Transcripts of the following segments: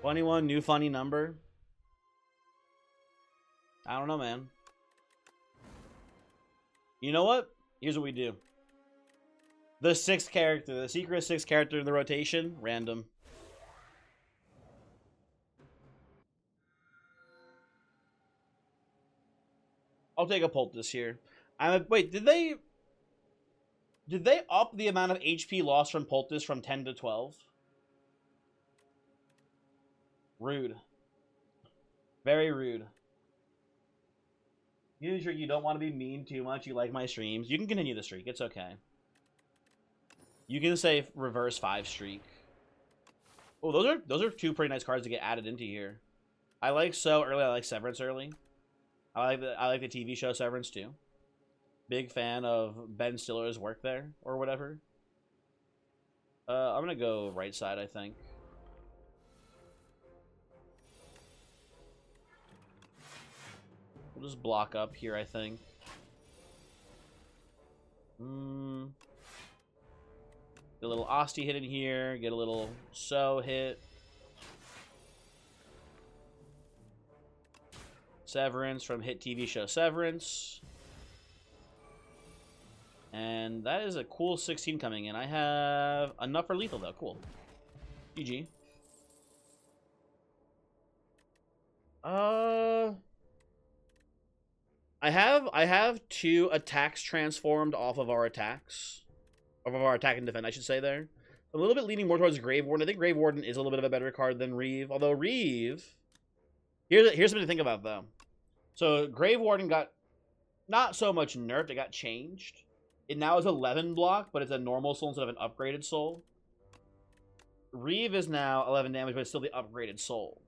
21, new funny number. I don't know, man. You know what? Here's what we do. The sixth character, the secret sixth character in the rotation, random. I'll take a poultice here. Wait, did they up the amount of HP lost from poultice from 10 to 12? Rude. Very rude. Usually you don't want to be mean too much. You like my streams. You can continue the streak. It's okay. You can say reverse 5 streak. Oh, those are two pretty nice cards to get added into here. I like So early. I like Severance early. I like the TV show Severance too. Big fan of Ben Stiller's work there or whatever. I'm gonna go right side, I think. We'll just block up here, I think. Get a little Osti hit in here. Get a little So hit. Severance from hit TV show Severance. And that is a cool 16 coming in. I have enough for lethal, though. Cool. GG. I have 2 attacks transformed off of our attacks. Of our attack and defend, I should say there. A little bit leaning more towards Grave Warden. I think Grave Warden is a little bit of a better card than Reeve. Although Reeve... Here's something to think about, though. So, Grave Warden got not so much nerfed, it got changed. It now is 11 block, but it's a normal soul instead of an upgraded soul. Reeve is now 11 damage, but it's still the upgraded soul.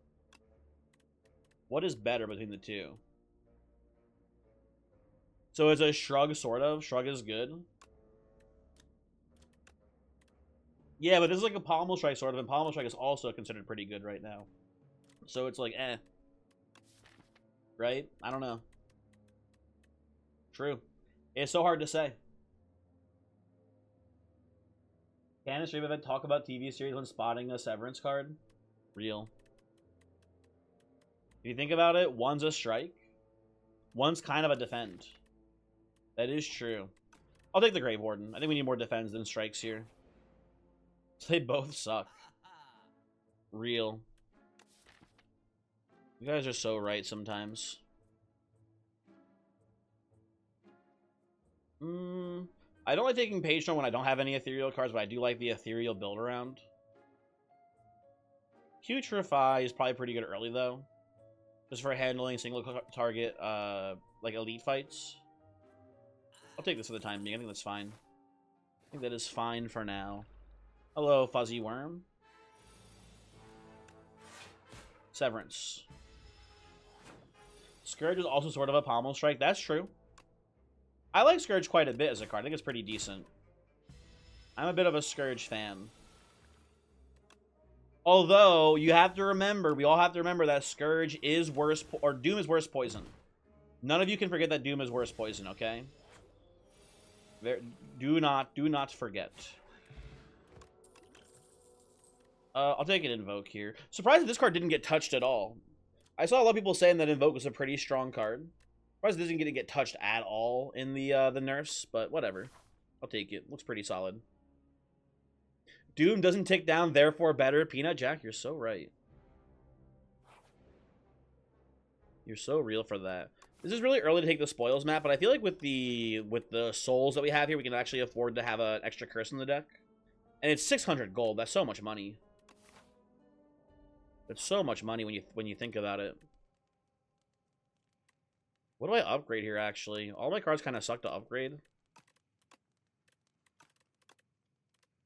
What is better between the two? So it's a Shrug, sort of. Shrug is good. Yeah, but this is like a Pommel Strike, sort of, and Pommel Strike is also considered pretty good right now. So it's like, eh. Right? I don't know. True. It's so hard to say. Can a stream event talk about TV series when spotting a Severance card? Real. If you think about it, one's a strike. One's kind of a defend. That is true. I'll take the Grave Warden. I think we need more defense than strikes here. They both suck. Real. You guys are so right sometimes. I don't like taking Page Turn when I don't have any ethereal cards, but I do like the ethereal build around. Putrefy is probably pretty good early, though. Just for handling single target, like, elite fights. I'll take this for the time being. I think that's fine. I think that is fine for now. Hello, Fuzzy Worm. Severance. Scourge is also sort of a Pommel Strike. That's true. I like Scourge quite a bit as a card. I think it's pretty decent. I'm a bit of a Scourge fan. Although, you have to remember, we all have to remember that Scourge is worse, or Doom is worse poison. None of you can forget that Doom is worse poison, okay? Do not forget. I'll take an Invoke here. Surprised that this card didn't get touched at all. I saw a lot of people saying that Invoke was a pretty strong card. Surprised it doesn't get touched at all in the nerfs, but whatever. I'll take it. Looks pretty solid. Doom doesn't tick down, therefore better. Peanut Jack, you're so right. You're so real for that. This is really early to take the spoils map, but I feel like with the souls that we have here, we can actually afford to have an extra curse in the deck. And it's 600 gold. That's so much money. That's so much money when you think about it. What do I upgrade here, actually? All my cards kind of suck to upgrade.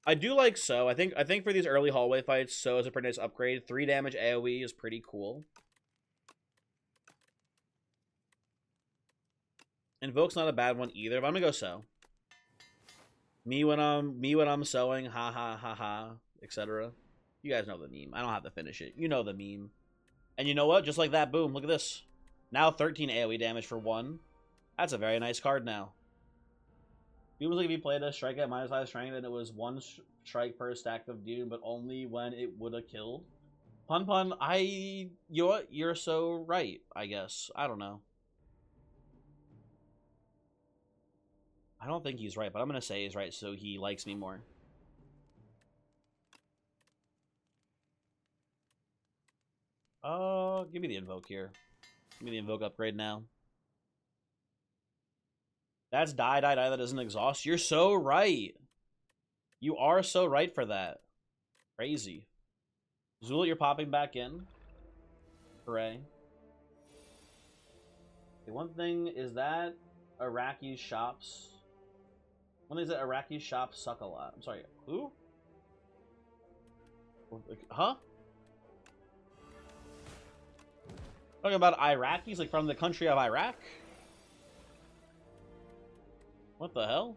I do like So. I think for these early hallway fights, So is a pretty nice upgrade. 3 damage AoE is pretty cool. Invoke's not a bad one either, but I'm gonna go So. Me when I'm sewing, ha ha ha ha, etc. You guys know the meme. I don't have to finish it. You know the meme. And you know what? Just like that, boom, look at this. Now 13 AoE damage for 1. That's a very nice card now. Doom was like if you played a strike at -5 strength and it was 1 strike per stack of Doom, but only when it would have killed. Pun Pun, you know what? You're so right, I guess. I don't know. I don't think he's right, but I'm gonna say he's right so he likes me more. Give me the invoke here. Give me the invoke upgrade now. That's die. That doesn't exhaust. You're so right. You are so right for that. Crazy. Zulit, you're popping back in. Hooray. Okay, one thing is that Iraqi shops. One thing is that Iraqi shops suck a lot. I'm sorry, who? Huh? Talking about Iraqis, like from the country of Iraq? What the hell?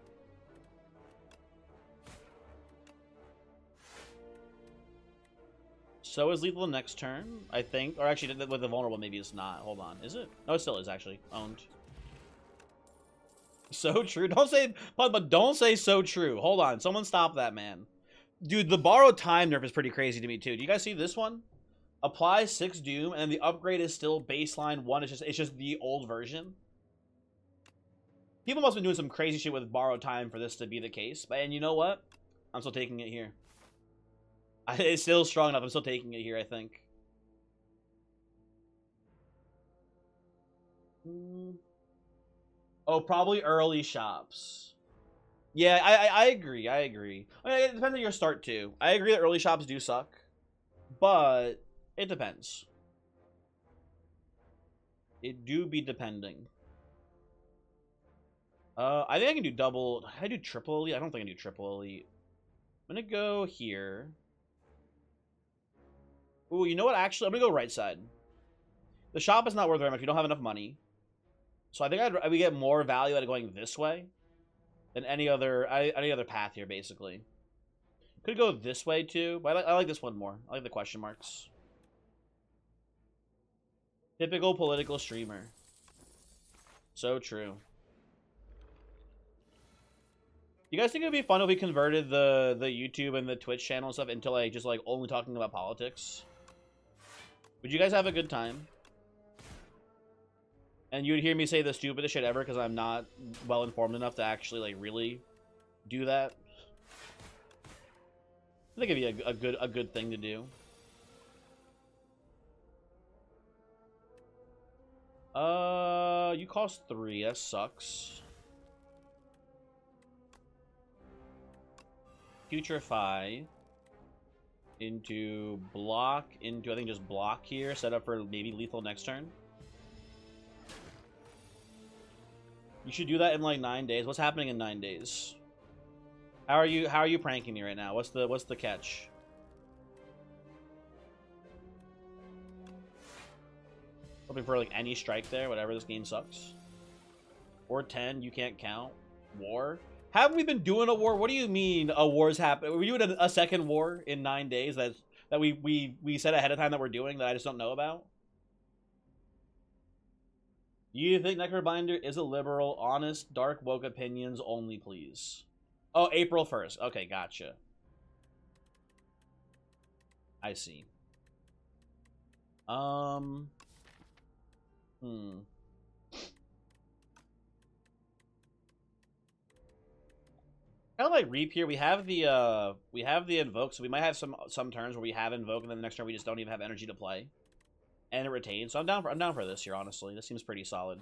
So is lethal next turn, I think. Or actually, with the vulnerable, maybe it's not. Hold on. Is it? No, it still is, actually. Owned. So true. Don't say, but don't say so true. Hold on. Someone stop that, man. Dude, the borrowed time nerf is pretty crazy to me, too. Do you guys see this one? Apply 6 Doom, and the upgrade is still baseline 1. It's just the old version. People must have been doing some crazy shit with borrowed time for this to be the case. And you know what? I'm still taking it here. It's still strong enough. I'm still taking it here, I think. Oh, probably early shops. Yeah, I agree. I agree. I mean, it depends on your start, too. I agree that early shops do suck. But it depends. It do be depending. I think I can do double. Can I do triple elite? I don't think I can do triple elite. I'm gonna go here. Ooh, you know what? Actually, I'm gonna go right side. The shop is not worth very much. We don't have enough money. So I think we get more value out of going this way than any other path here, basically. Could go this way, too. But I like this one more. I like the question marks. Typical political streamer. So true. You guys think it would be fun if we converted the YouTube and the Twitch channel and stuff into like just like only talking about politics? Would you guys have a good time? And you'd hear me say the stupidest shit ever because I'm not well informed enough to actually like really do that. I think it'd be a good thing to do. You cost 3. That sucks. Putrefy into block into I think just block here. Set up for maybe lethal next turn. You should do that in like 9 days. What's happening in 9 days? How are you pranking me right now? What's the catch? Hoping for like any strike there, whatever, this game sucks. Or 10, you can't count. War? Haven't we been doing a war? What do you mean a war's happening? Were you doing a second war in 9 days that we said ahead of time that we're doing that I just don't know about? You think Necrobinder is a liberal, honest, dark, woke opinions only, please? Oh, April 1st. Okay, gotcha. I see. Kind of like Reap here. We have the invoke, so we might have some turns where we have invoke, and then the next turn we just don't even have energy to play, and it retains. So I'm down for this here. Honestly, this seems pretty solid.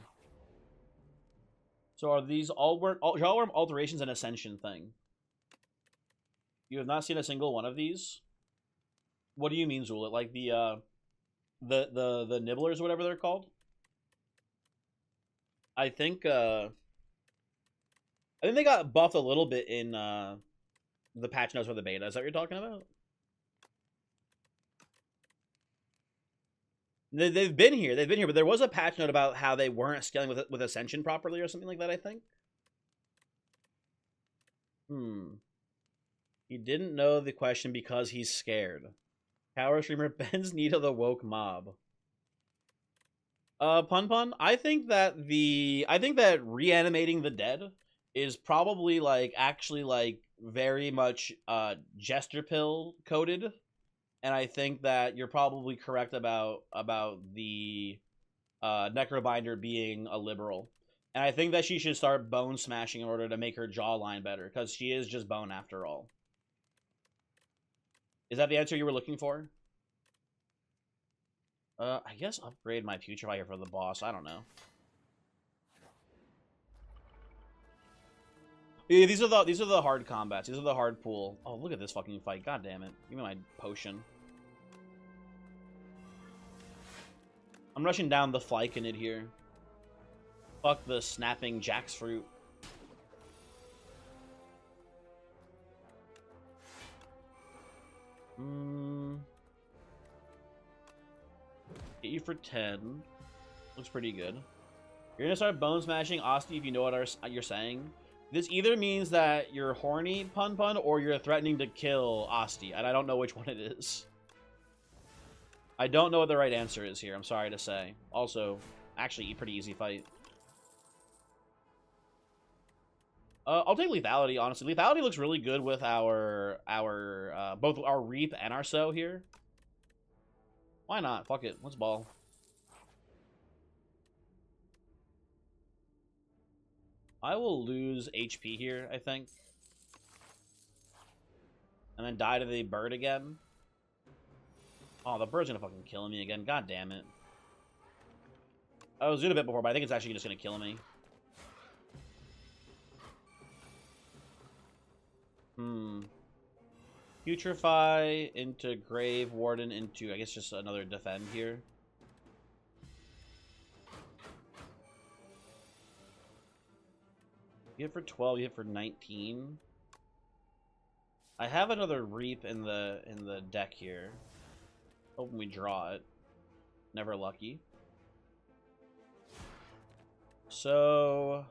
So are these Jawworm alterations an ascension thing? You have not seen a single one of these. What do you mean, Zulit? Like the nibblers or whatever they're called? I think they got buffed a little bit in the patch notes for the beta. Is that what you're talking about? They've been here, but there was a patch note about how they weren't scaling with Ascension properly or something like that, I think. He didn't know the question because he's scared. Power streamer bends knee to the woke mob. Pun, I think that reanimating the dead is probably like actually like very much jester pill coded. And I think that you're probably correct about the Necrobinder being a liberal. And I think that she should start bone smashing in order to make her jawline better, because she is just bone after all. Is that the answer you were looking for? I guess upgrade my Putrefy here for the boss. I don't know. Yeah, these are the hard combats. These are the hard pool. Oh, look at this fucking fight. God damn it. Give me my potion. I'm rushing down the Flyconid here. Fuck the snapping jackfruit. Get you for 10. Looks pretty good. You're gonna start bone smashing Osti if you know what you're saying. This either means that you're horny, Pun Pun, or you're threatening to kill Osti, and I don't know which one it is. I don't know what the right answer is here, I'm sorry to say. Also, actually, pretty easy fight. I'll take lethality, honestly. Lethality looks really good with our both our Reap and our Sow here. Why not? Fuck it. Let's ball. I will lose HP here, I think. And then die to the bird again. Oh, the bird's gonna fucking kill me again. God damn it. I was doing a bit before, but I think it's actually just gonna kill me. Putrefy into Grave Warden into, I guess, just another defend here. You hit for 12, you hit for 19. I have another Reap in the deck here. Hoping we draw it. Never lucky. So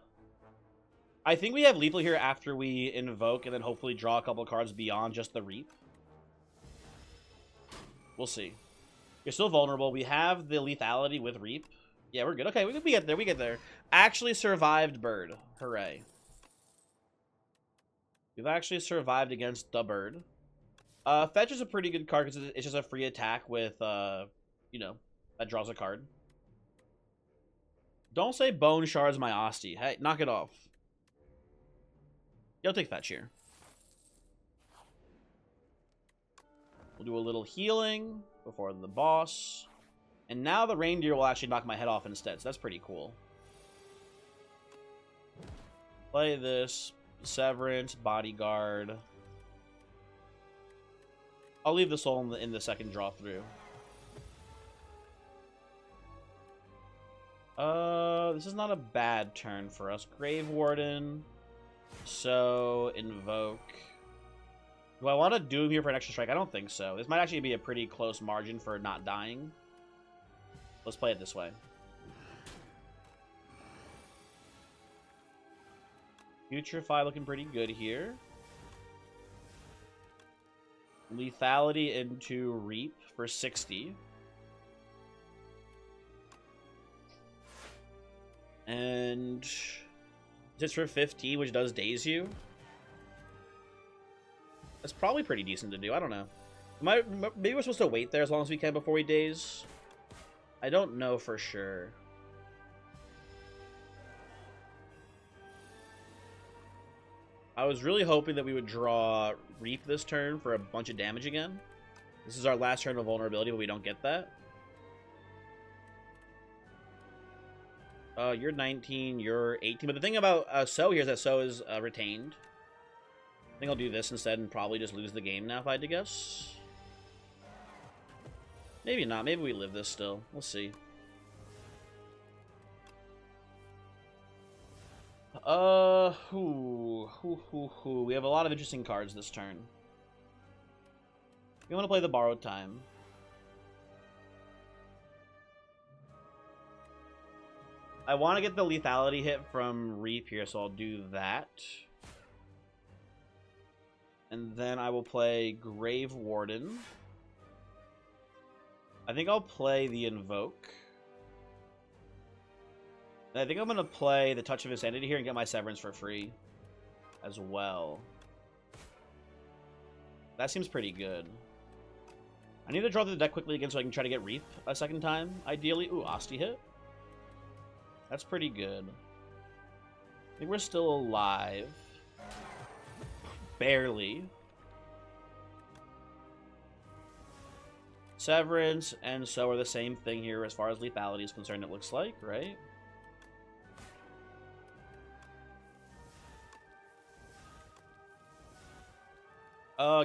I think we have lethal here after we invoke and then hopefully draw a couple cards beyond just the Reap. We'll see. You're still vulnerable. We have the lethality with Reap. Yeah, we're good. Okay, we get there. We get there. Actually survived bird. Hooray. We've actually survived against the bird. Fetch is a pretty good card because it's just a free attack with, you know, that draws a card. Don't say Bone Shards my Osti. Hey, knock it off. You'll take Fetch here. We'll do a little healing before the boss. And now the reindeer will actually knock my head off instead, so that's pretty cool. Play this. Severance, Bodyguard. I'll leave the soul in the second draw through. This is not a bad turn for us. Grave Warden. So, invoke. Do I want to Doom here for an extra strike? I don't think so. This might actually be a pretty close margin for not dying. Let's play it this way. Putrefy looking pretty good here. Lethality into Reap for 60. And it's for 15, which does daze you. That's probably pretty decent to do. I don't know. Maybe we're supposed to wait there as long as we can before we daze. I don't know for sure. I was really hoping that we would draw Reap this turn for a bunch of damage again. This is our last turn of vulnerability, but we don't get that. You're 19, you're 18. But the thing about So here is that So is retained. I think I'll do this instead and probably just lose the game now if I had to guess. Maybe not. Maybe we live this still. We'll see. We have a lot of interesting cards this turn. We want to play the Borrowed Time. I want to get the lethality hit from Reap here, so I'll do that. And then I will play Grave Warden. I think I'll play the Invoke. And I think I'm going to play the Touch of Insanity here and get my Severance for free as well. That seems pretty good. I need to draw through the deck quickly again so I can try to get Reap a second time, ideally. Ooh, Asti hit. That's pretty good. I think we're still alive. Barely. Severance and so are the same thing here as far as lethality is concerned, it looks like, right?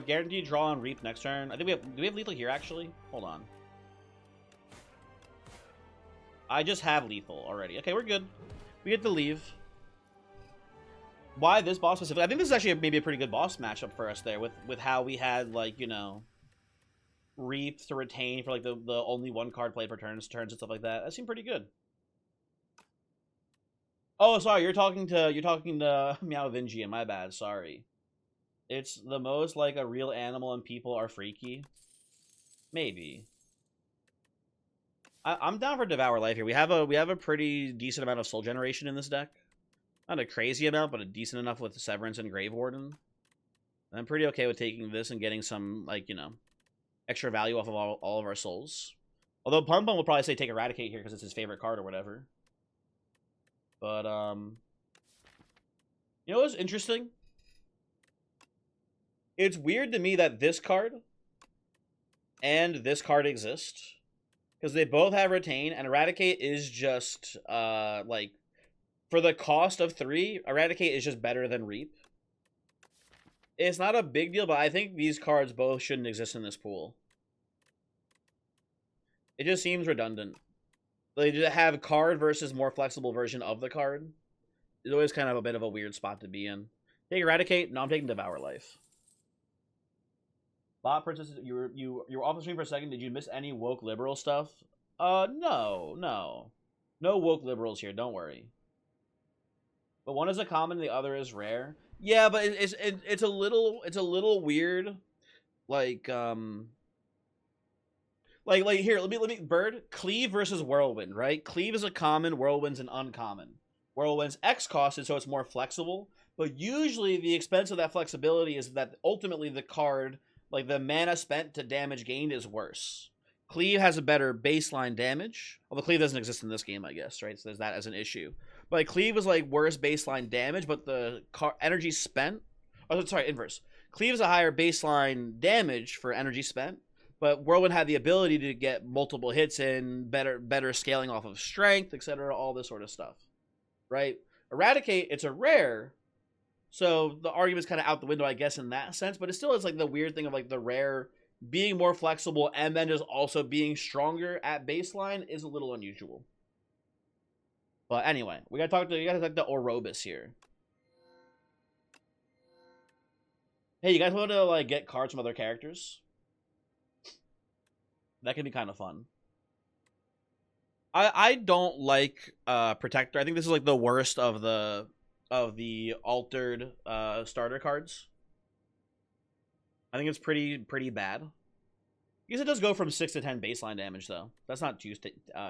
Guaranteed draw on Reap next turn. I think do we have lethal here, actually? Hold on. I just have lethal already. Okay, we're good. We get to leave. Why this boss specifically? I think this is actually maybe a pretty good boss matchup for us there with how we had, like, you know, Reap to retain for, like, the only one card played for turns and stuff like that. That seemed pretty good. Oh, sorry, you're talking to Meovingian. My bad, sorry. It's the most like a real animal and people are freaky. Maybe. I'm down for Devour Life here. We have a pretty decent amount of soul generation in this deck. Not a crazy amount, but a decent enough with Severance and Grave Warden. And I'm pretty okay with taking this and getting some, like, you know, extra value off of all of our souls. Although Pum Pum will probably say take Eradicate here because it's his favorite card or whatever. But, you know what's interesting? It's weird to me that this card and this card exist. Because they both have Retain, and Eradicate is just, like, for the cost of 3, Eradicate is just better than Reap. It's not a big deal, but I think these cards both shouldn't exist in this pool. It just seems redundant. They just have card versus more flexible version of the card. It's always kind of a bit of a weird spot to be in. Take Eradicate? No, I'm taking Devour Life. Bot Princess, you were off the screen for a second. Did you miss any woke liberal stuff? No. No woke liberals here, don't worry. But one is a common, the other is rare. Yeah, but it's a little weird. Like here, let me Bird, Cleave versus Whirlwind, right? Cleave is a common, Whirlwind's an uncommon. Whirlwind's X costed, so it's more flexible. But usually the expense of that flexibility is that ultimately the card, like the mana spent to damage gained, is worse. Cleave has a better baseline damage. Although Cleave doesn't exist in this game, I guess, right? So there's that as an issue. But like, Cleave was like worse baseline damage, but the energy spent... Oh, sorry, inverse. Cleave is a higher baseline damage for energy spent, but Whirlwind had the ability to get multiple hits in, better scaling off of strength, etc., all this sort of stuff. Right? Eradicate, it's a rare, so the argument's kind of out the window, I guess, in that sense, but it still is like the weird thing of like the rare being more flexible and then just also being stronger at baseline is a little unusual. But anyway, you gotta talk to Orobus here. Hey, you guys want to like get cards from other characters? That can be kind of fun. I don't like Protector. I think this is like the worst of the altered starter cards. I think it's pretty bad. I guess it does go from 6 to 10 baseline damage though. That's not too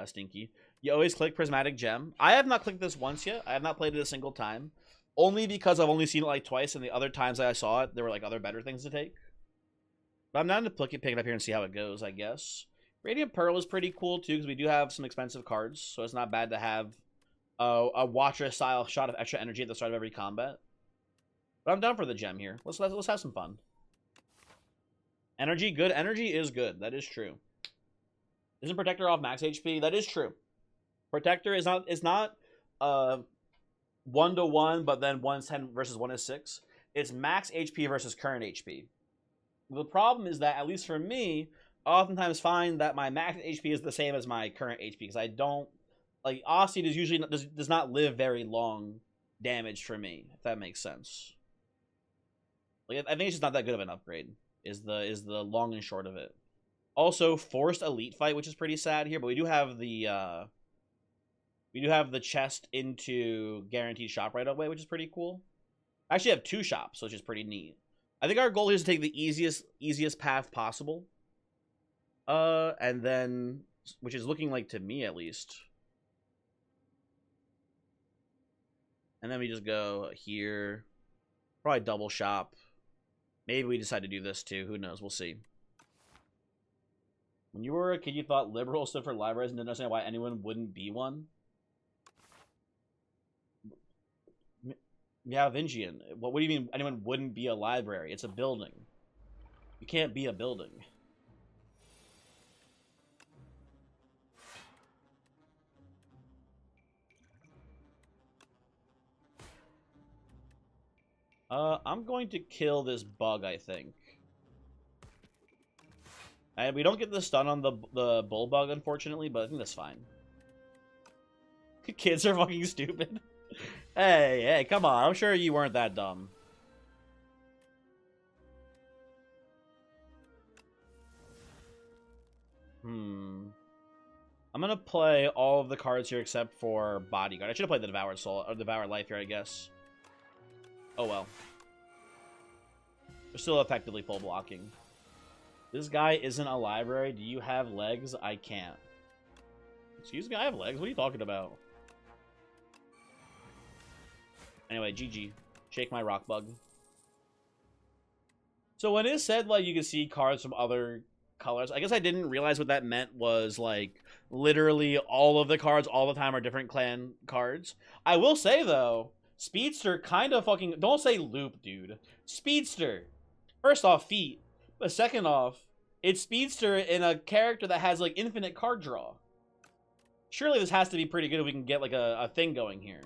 stinky. You always click Prismatic Gem. I have not clicked this once yet. I have not played it a single time. Only because I've only seen it like twice, and the other times I saw it, there were like other better things to take. But I'm down to pick it up here and see how it goes, I guess. Radiant Pearl is pretty cool too, because we do have some expensive cards, so it's not bad to have a Watcher style shot of extra energy at the start of every combat. But I'm down for the gem here. Let's have some fun. Energy, good. Energy is good. That is true. Isn't Protector off max HP? That is true. Protector is not 1-to-1, but then 1 is 10 versus 1 is 6. It's max HP versus current HP. The problem is that, at least for me, I oftentimes find that my max HP is the same as my current HP, because I don't, like, Aussie does not live very long damage for me, if that makes sense. Like, I think it's just not that good of an upgrade, is the long and short of it. Also, forced elite fight, which is pretty sad here, but we do have the chest into guaranteed shop right away, which is pretty cool. I actually have 2 shops, which is pretty neat. I think our goal here is to take the easiest path possible. And then, which is looking like, to me at least. And then we just go here. Probably double shop. Maybe we decide to do this too. Who knows? We'll see. When you were a kid, you thought liberal stood for libraries and didn't understand why anyone wouldn't be one? Merovingian. What do you mean anyone wouldn't be a library? It's a building. You can't be a building. I'm going to kill this bug, I think. And we don't get the stun on the bull bug, unfortunately, but I think that's fine. Kids are fucking stupid. Hey, come on. I'm sure you weren't that dumb. I'm gonna play all of the cards here except for Bodyguard. I should have played the Devoured Soul, or Devoured Life here, I guess. Oh well. We're still effectively full blocking. This guy isn't a library. Do you have legs? I can't. Excuse me, I have legs. What are you talking about? Anyway, GG. Shake my rock bug. So when it said, like, you can see cards from other colors, I guess I didn't realize what that meant was, like, literally all of the cards all the time are different clan cards. I will say, though, Speedster kind of fucking... Don't say loop, dude. Speedster. First off, feet. But second off, it's Speedster in a character that has, like, infinite card draw. Surely this has to be pretty good if we can get, like, a thing going here.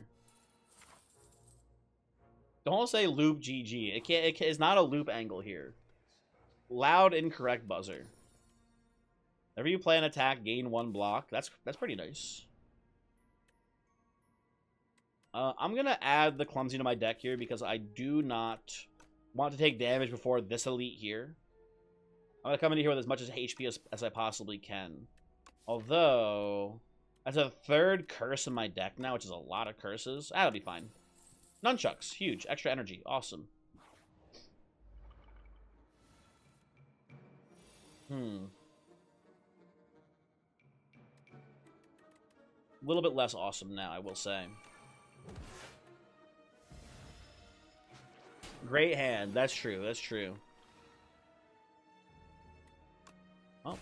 Don't say loop GG. It's not a loop angle here. Loud incorrect buzzer. Whenever you play an attack, gain 1 block. That's pretty nice. I'm going to add the Clumsy to my deck here because I do not want to take damage before this elite here. I'm going to come into here with as much as HP as I possibly can. Although, that's a 3rd curse in my deck now, which is a lot of curses. That'll be fine. Nunchucks, huge. Extra energy, awesome. A little bit less awesome now, I will say. Great hand. That's true. That's true. Oh.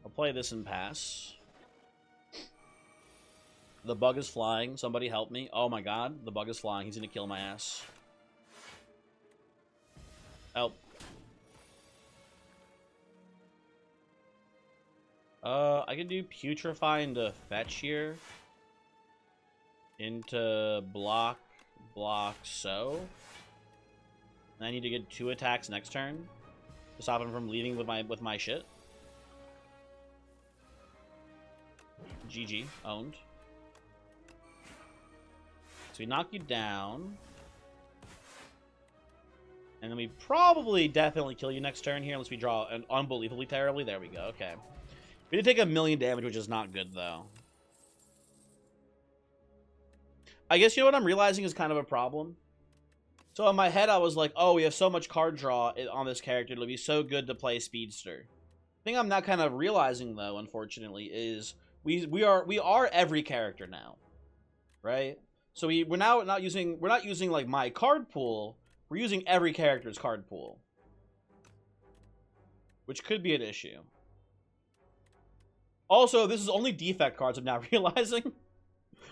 I'll play this and pass. The bug is flying. Somebody help me. Oh my god. The bug is flying. He's gonna kill my ass. Help. I can do Putrefy into fetch here. Into block, so. And I need to get 2 attacks next turn to stop him from leaving with my shit. GG, owned. So we knock you down. And then we probably definitely kill you next turn here unless we draw an unbelievably terribly. There we go, okay. We did take 1,000,000 damage, which is not good, though. I guess, you know what I'm realizing is kind of a problem? So in my head, I was like, oh, we have so much card draw on this character. It'll be so good to play Speedster. The thing I'm not kind of realizing, though, unfortunately, is we are every character now. Right? So we're not using like my card pool. We're using every character's card pool. Which could be an issue. Also, this is only defect cards, I'm now realizing.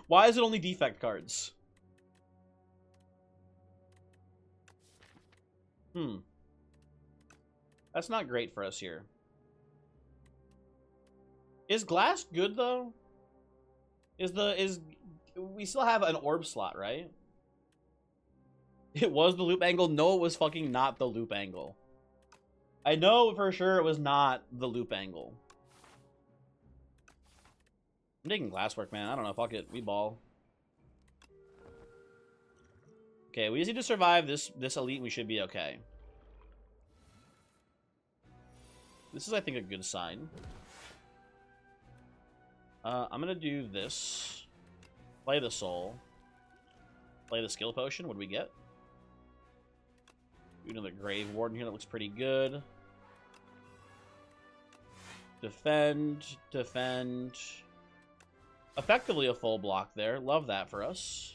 Why is it only defect cards? That's not great for us here. Is glass good, though? We still have an orb slot, right? It was the loop angle? No, it was fucking not the loop angle. I know for sure it was not the loop angle. I'm taking glasswork, man. I don't know. Fuck it. We ball. Okay, we just need to survive this elite and we should be okay. This is, I think, a good sign. I'm gonna do this. Play the soul. Play the skill potion. What do we get? Do another grave warden here that looks pretty good. Defend. Defend. Effectively a full block there. Love that for us.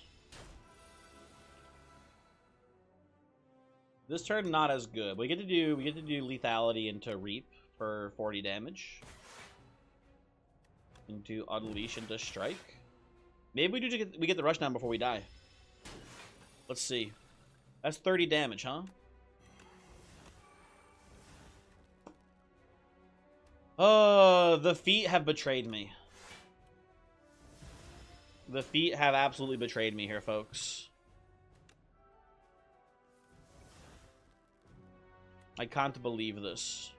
This turn not as good. We get to do lethality into Reap for 40 damage. Into Unleash into Strike. Maybe we get the rush down before we die. Let's see. That's 30 damage, huh? The feet have betrayed me. The feet have absolutely betrayed me here, folks. I can't believe this.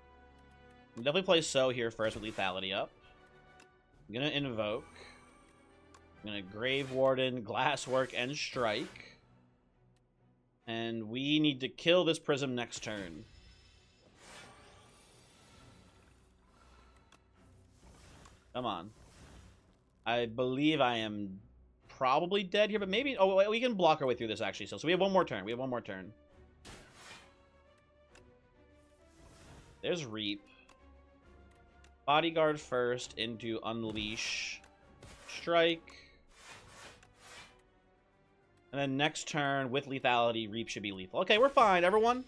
I'll definitely play So here first with lethality up. I'm gonna invoke. I'm gonna Grave Warden, Glasswork, and Strike. And we need to kill this Prism next turn. Come on. I believe I am probably dead here, but maybe... Oh, we can block our way through this, actually. So we have one more turn. We have one more turn. There's Reap. Bodyguard first into Unleash. Strike. And then next turn, with lethality, Reap should be lethal. Okay, we're fine, everyone.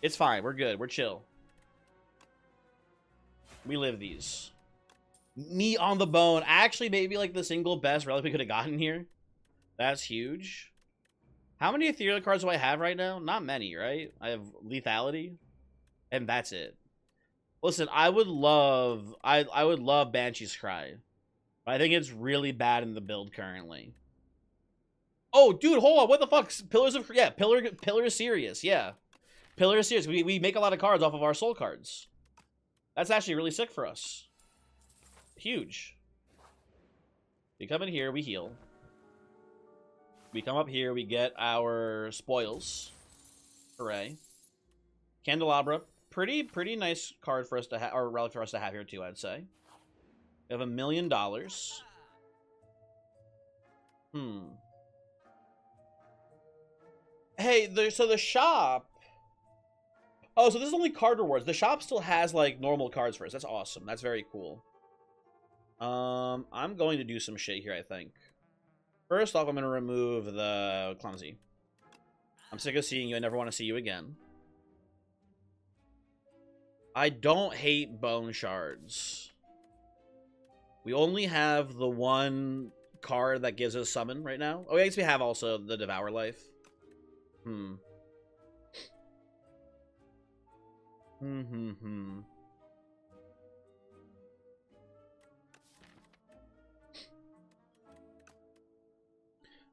It's fine. We're good. We're chill. We live these. Meat on the bone. Actually, maybe like the single best relic we could have gotten here. That's huge. How many ethereal cards do I have right now? Not many, right? I have lethality. And that's it. Listen, I would love Banshee's Cry. But I think it's really bad in the build currently. Oh, dude, hold on. What the fuck? Pillars of... Yeah, Pillar is serious. Yeah. Pillar is serious. We make a lot of cards off of our soul cards. That's actually really sick for us. Huge. We come in here, we heal. We come up here, we get our spoils. Hooray. Candelabra. Pretty nice card for us to have, or relic for us to have here too, I'd say. We have $1 million. Hey, so the shop... Oh, so this is only card rewards. The shop still has, like, normal cards for us. That's awesome. That's very cool. I'm going to do some shit here, I think. First off, I'm going to remove the Clumsy. I'm sick of seeing you. I never want to see you again. I don't hate Bone Shards. We only have the one card that gives us summon right now. Oh, I guess we have also the Devour Life.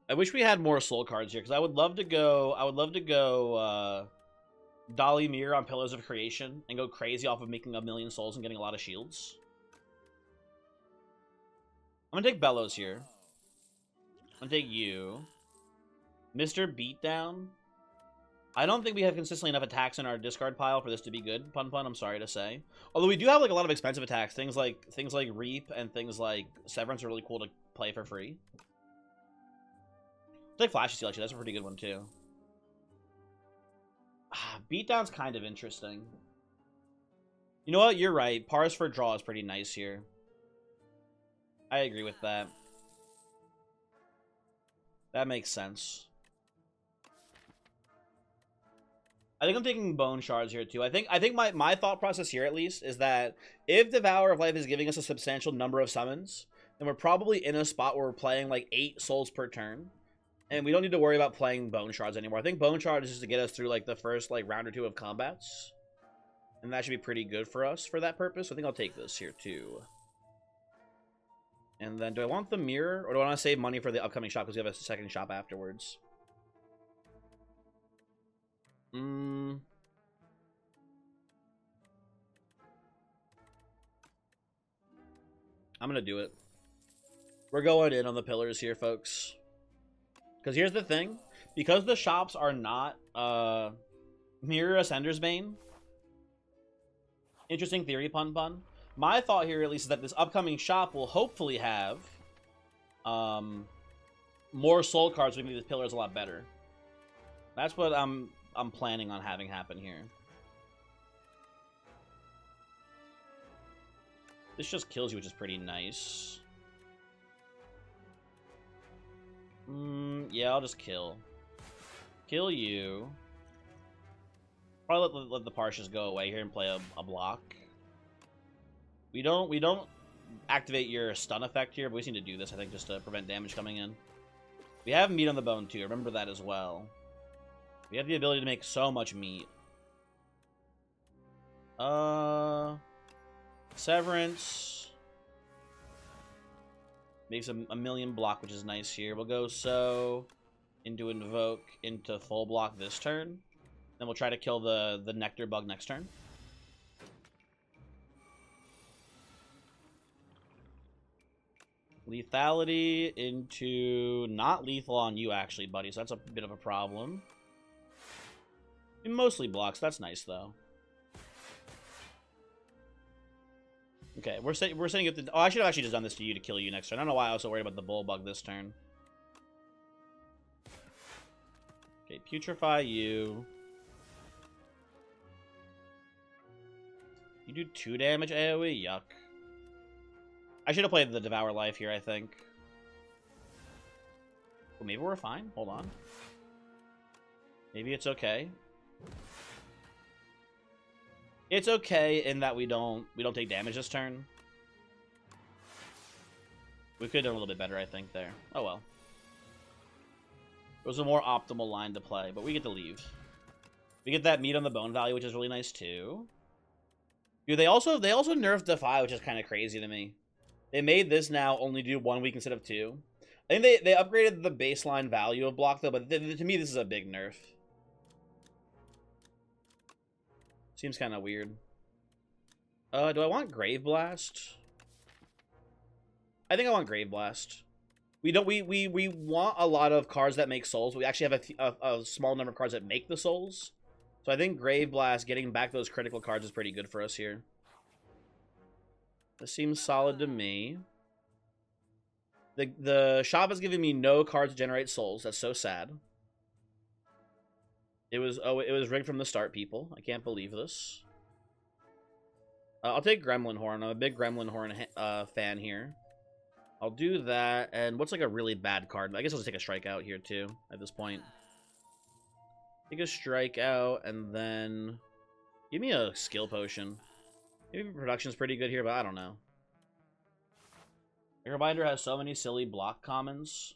I wish we had more soul cards here, because I would love to go Dolly Mirror on Pillars of Creation and go crazy off of making 1 million souls and getting a lot of shields. I'm gonna take Bellows here. I'm gonna take you. Mr. Beatdown. I don't think we have consistently enough attacks in our discard pile for this to be good, Pun Pun, I'm sorry to say. Although we do have like a lot of expensive attacks. Things like Reap and things like Severance are really cool to play for free. I'll take Flash Steel, actually. That's a pretty good one, too. Beatdown's kind of interesting. You know what? You're right. Pars for draw is pretty nice here. I agree with that. That makes sense. I think I'm taking Bone Shards here, too. I think my thought process here, at least, is that if Devour of Life is giving us a substantial number of summons, then we're probably in a spot where we're playing, like, 8 souls per turn. And we don't need to worry about playing Bone Shards anymore. I think Bone Shards is just to get us through, like, the first, like, round or two of combats. And that should be pretty good for us for that purpose. So I think I'll take this here, too. And then, do I want the mirror? Or do I want to save money for the upcoming shop because we have a second shop afterwards? I'm going to do it. We're going in on the pillars here, folks. Because here's the thing. Because the shops are not Mirror Ascender's Bane. Interesting theory, Pun Pun. My thought here, at least, is that this upcoming shop will hopefully have more soul cards, which make these pillars a lot better. That's what I'm planning on having happen here. This just kills you, which is pretty nice. Yeah, I'll just kill. Kill you. Probably let the Parshas go away here and play a block. We don't activate your stun effect here, but we just need to do this, I think, just to prevent damage coming in. We have meat on the bone too, remember that as well. We have the ability to make so much meat. Severance. Makes a million block, which is nice here. We'll go so into invoke into full block this turn. Then we'll try to kill the nectar bug next turn. Lethality into not lethal on you, actually, buddy. So that's a bit of a problem. It mostly blocks. That's nice, though. Okay, we're setting up the... Oh, I should have actually just done this to you to kill you next turn. I don't know why I was so worried about the bull bug this turn. Okay, putrefy you. You do 2 damage AoE? Yuck. I should have played the Devour Life here, I think. Well, maybe we're fine. Hold on. Maybe it's okay. It's okay in that we don't take damage this turn. We could have done a little bit better, I think, there. Oh well. It was a more optimal line to play, but we get to leave. We get that meat on the bone value, which is really nice too. Dude, they also nerfed Defy, which is kind of crazy to me. They made this now only do 1 week instead of 2. I think they upgraded the baseline value of block though, but to me this is a big nerf. Seems kind of weird. Do I want Grave Blast? I think I want Grave Blast. We want a lot of cards that make souls. We actually have a small number of cards that make the souls. So I think Grave Blast, getting back those critical cards, is pretty good for us here. This seems solid to me. The shop is giving me no cards to generate souls. That's so sad. It was rigged from the start, people. I can't believe this. I'll take Gremlin Horn. I'm a big Gremlin Horn fan here. I'll do that. And what's like a really bad card? I guess I'll just take a Strikeout here too at this point. Take a Strikeout and then give me a Skill Potion. Maybe Production's pretty good here, but I don't know. Airbinder has so many silly block commons.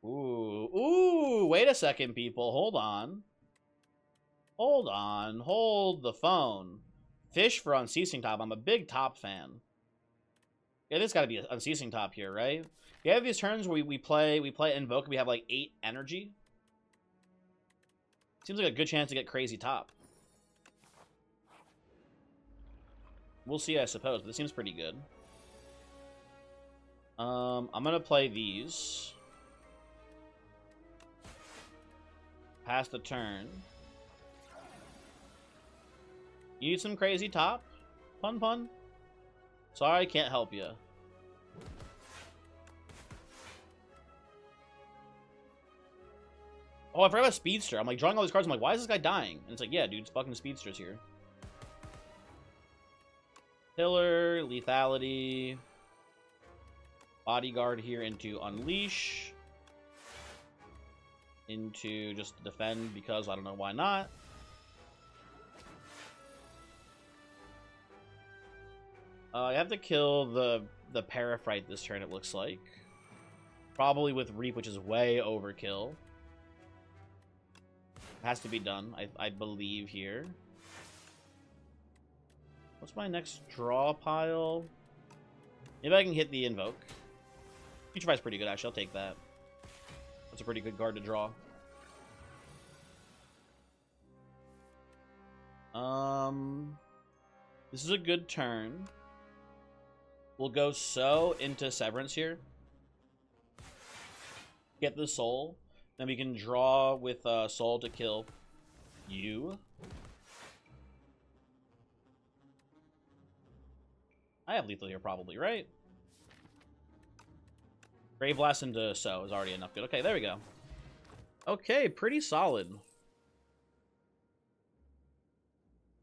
Ooh, wait a second, people. Hold on. Hold the phone. Fish for Unceasing Top. I'm a big top fan. Yeah, this gotta be an Unceasing Top here, right? We have these turns where we play Invoke, we have like 8 energy. Seems like a good chance to get crazy top. We'll see, I suppose, but it seems pretty good. I'm gonna play these. Pass the turn. You need some crazy top? Pun. Sorry, I can't help you. Oh, I forgot about Speedster. I'm like drawing all these cards. I'm like, why is this guy dying? And it's like, yeah, dude, it's fucking Speedster's here. Pillar, lethality. Bodyguard here into Unleash. Into just defend because I don't know why not. I have to kill the Paraphrite this turn, it looks like. Probably with Reap, which is way overkill. Has to be done, I believe, here. What's my next draw pile? Maybe I can hit the Invoke. Putrefy's pretty good, actually. I'll take that. That's a pretty good card to draw. This is a good turn. We'll go so into Severance here. Get the soul. Then we can draw with soul to kill you. I have lethal here probably, right? Grave Blast into so is already enough good. Okay, there we go. Okay, pretty solid.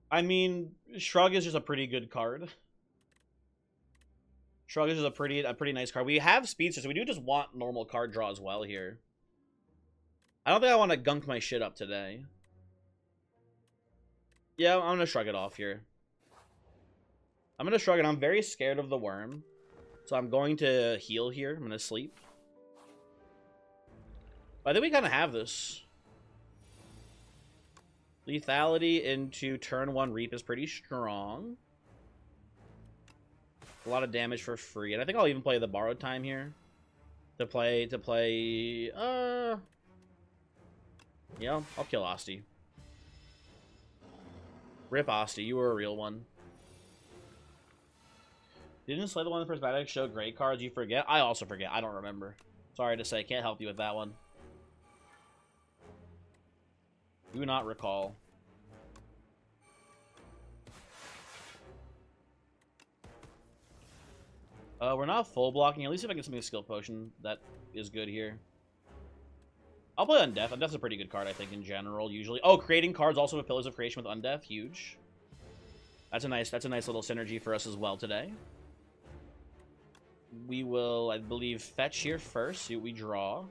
I mean, Shrug is just a pretty good card. Shrug is a pretty nice card. We have Speedster, so we do just want normal card draw as well here. I don't think I want to gunk my shit up today. Yeah, I'm gonna shrug it off here. I'm gonna shrug it. I'm very scared of the worm, so I'm going to heal here. I'm gonna sleep. But I think we kind of have this. Lethality into turn 1 Reap is pretty strong. A lot of damage for free. And I think I'll even play the Borrowed Time here. Yeah, I'll kill Asti. Rip Asti, you were a real one. Didn't Slay the one in the Prismatic show great cards? You forget? I also forget. I don't remember. Sorry to say, can't help you with that one. Do not recall. We're not full blocking. At least if I get something skill potion, that is good here. I'll play Undeath. Undeath's a pretty good card, I think, in general, usually. Oh, creating cards also with Pillars of Creation with Undeath. Huge. That's a nice little synergy for us as well today. We will, I believe, fetch here first. See what we draw.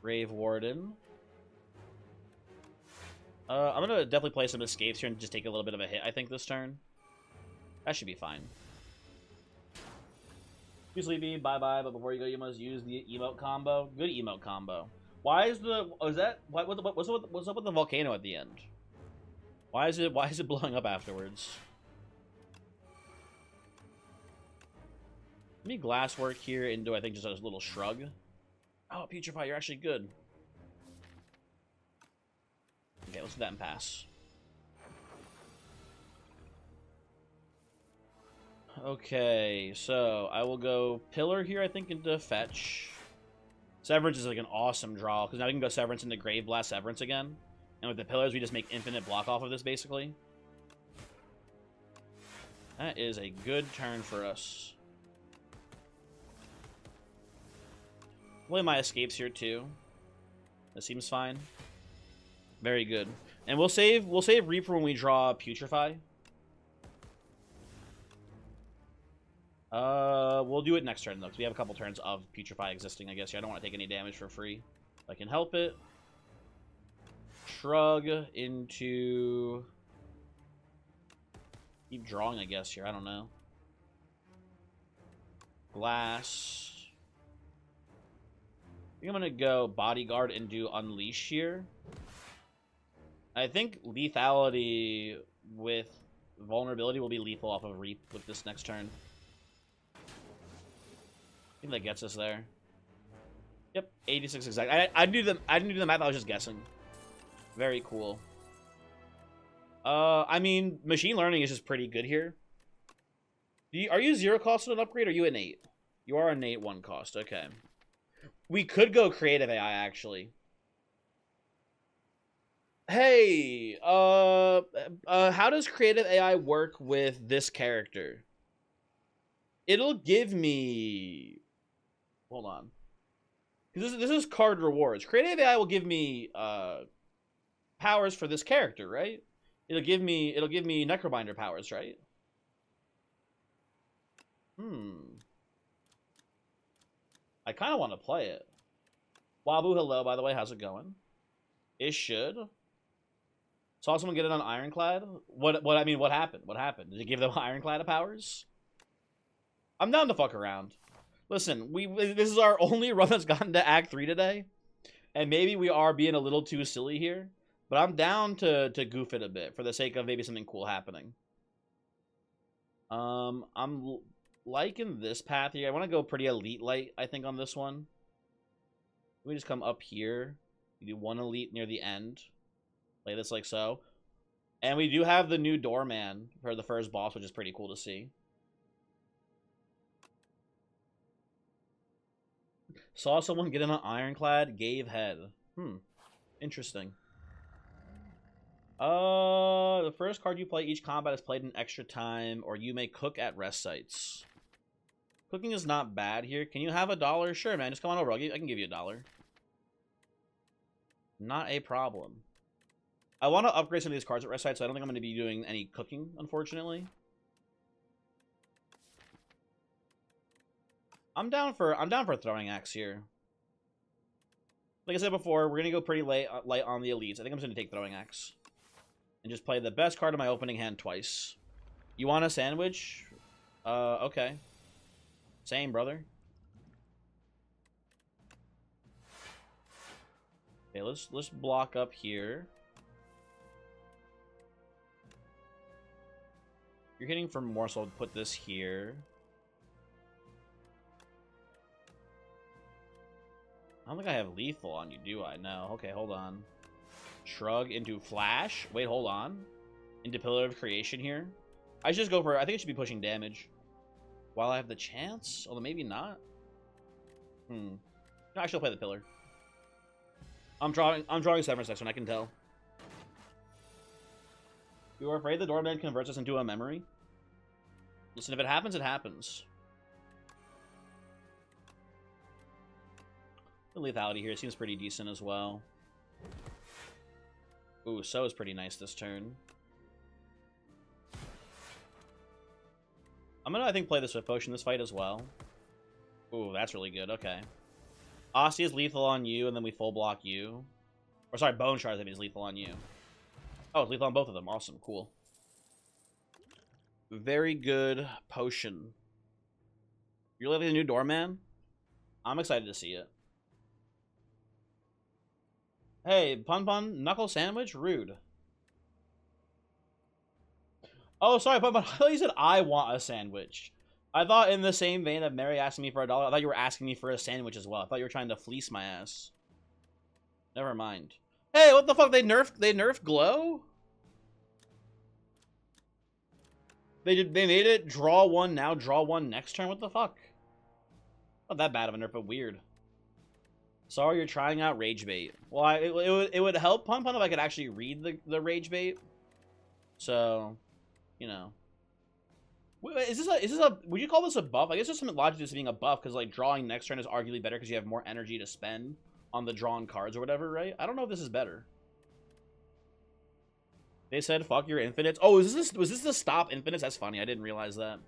Grave Warden. I'm going to definitely play some escapes here and just take a little bit of a hit, I think, this turn. That should be fine. You sleepy, bye-bye, but before you go, you must use the emote combo. Good emote combo. Why is the... What's up with the volcano at the end? Why is it blowing up afterwards? Let me glasswork here into, I think, just a little shrug. Oh, Putrefy, you're actually good. Okay, let's do that and pass. Okay, so I will go Pillar here, I think, into Fetch. Severance is like an awesome draw, because now we can go Severance into Grave Blast Severance again. And with the Pillars, we just make infinite block off of this, basically. That is a good turn for us. Play my escapes here, too. That seems fine. Very good. And we'll save Reaper when we draw Putrefy. We'll do it next turn, though, because we have a couple turns of Putrefy existing, I guess. Yeah, I don't want to take any damage for free. If I can help it. Shrug into... Keep drawing, I guess, here. I don't know. Glass. I think I'm going to go Bodyguard and do Unleash here. I think lethality with vulnerability will be lethal off of Reap with this next turn. I think that gets us there. Yep, 86 exact. I didn't do the math. I was just guessing. Very cool. I mean, machine learning is just pretty good here. Are you 0 cost on an upgrade, or are you an 8? You are an 8 1 cost. Okay. We could go creative AI actually. Hey, how does creative AI work with this character? It'll give me... Hold on. This is card rewards. Creative AI will give me powers for this character, right? It'll give me Necrobinder powers, right? I kind of want to play it. Wabu, hello, by the way. How's it going? It should. Saw someone get it on Ironclad. What happened? What happened? Did you give them Ironclad powers? I'm down to fuck around. Listen, this is our only run that's gotten to Act 3 today. And maybe we are being a little too silly here. But I'm down to goof it a bit for the sake of maybe something cool happening. I'm liking this path here. I want to go pretty Elite Light, I think, on this one. We just come up here. We do one Elite near the end. Play this like so. And we do have the new Doorman for the first boss, which is pretty cool to see. Saw someone get in an Ironclad, gave head. Interesting. The first card you play each combat is played in extra time, or you may cook at rest sites. Cooking is not bad here. Can you have $1? Sure, man. Just come on over. I can give you $1. Not a problem. I want to upgrade some of these cards at rest side, so I don't think I'm going to be doing any cooking, unfortunately. I'm down for throwing axe here. Like I said before, we're gonna go pretty light on the elites. I think I'm just gonna take throwing axe and just play the best card of my opening hand twice. You want a sandwich? Okay. Same, brother. Okay, let's block up here. You're hitting for more, so I'll put this here. I don't think I have lethal on you, do I? No. Okay, hold on. Shrug into flash. Wait, hold on. Into Pillar of Creation here. I should just go for... I think it should be pushing damage. While I have the chance? Although maybe not. No, I should play the Pillar. I'm drawing Severance next one, I can tell. You are afraid the doorman converts us into a memory? Listen, if it happens, it happens. The lethality here seems pretty decent as well. Ooh, so is pretty nice this turn. I'm gonna, I think, play the Swift Potion this fight as well. Ooh, that's really good. Okay. Ostia is lethal on you, and then we full block you. Or sorry, Bone Shards I mean is lethal on you. Oh, it's lethal on both of them. Awesome, cool. Very good potion. You're living a new doorman? I'm excited to see it. Hey, Pun Knuckle Sandwich? Rude. Oh, sorry, Pun. I thought you said I want a sandwich. I thought in the same vein of Mary asking me for $1, I thought you were asking me for a sandwich as well. I thought you were trying to fleece my ass. Never mind. Hey, what the fuck? They nerfed Glow? They made it draw one now, draw one next turn? What the fuck? Not that bad of a nerf, but weird. Sorry, you're trying out Rage Bait. Well, it would help Pun if I could actually read the Rage Bait. So, you know. Is this a would you call this a buff? I guess there's some logic to this being a buff, because like drawing next turn is arguably better because you have more energy to spend on the drawn cards or whatever, right? I don't know if this is better. They said fuck your infinites. Oh, was this the stop infinites? That's funny. I didn't realize that.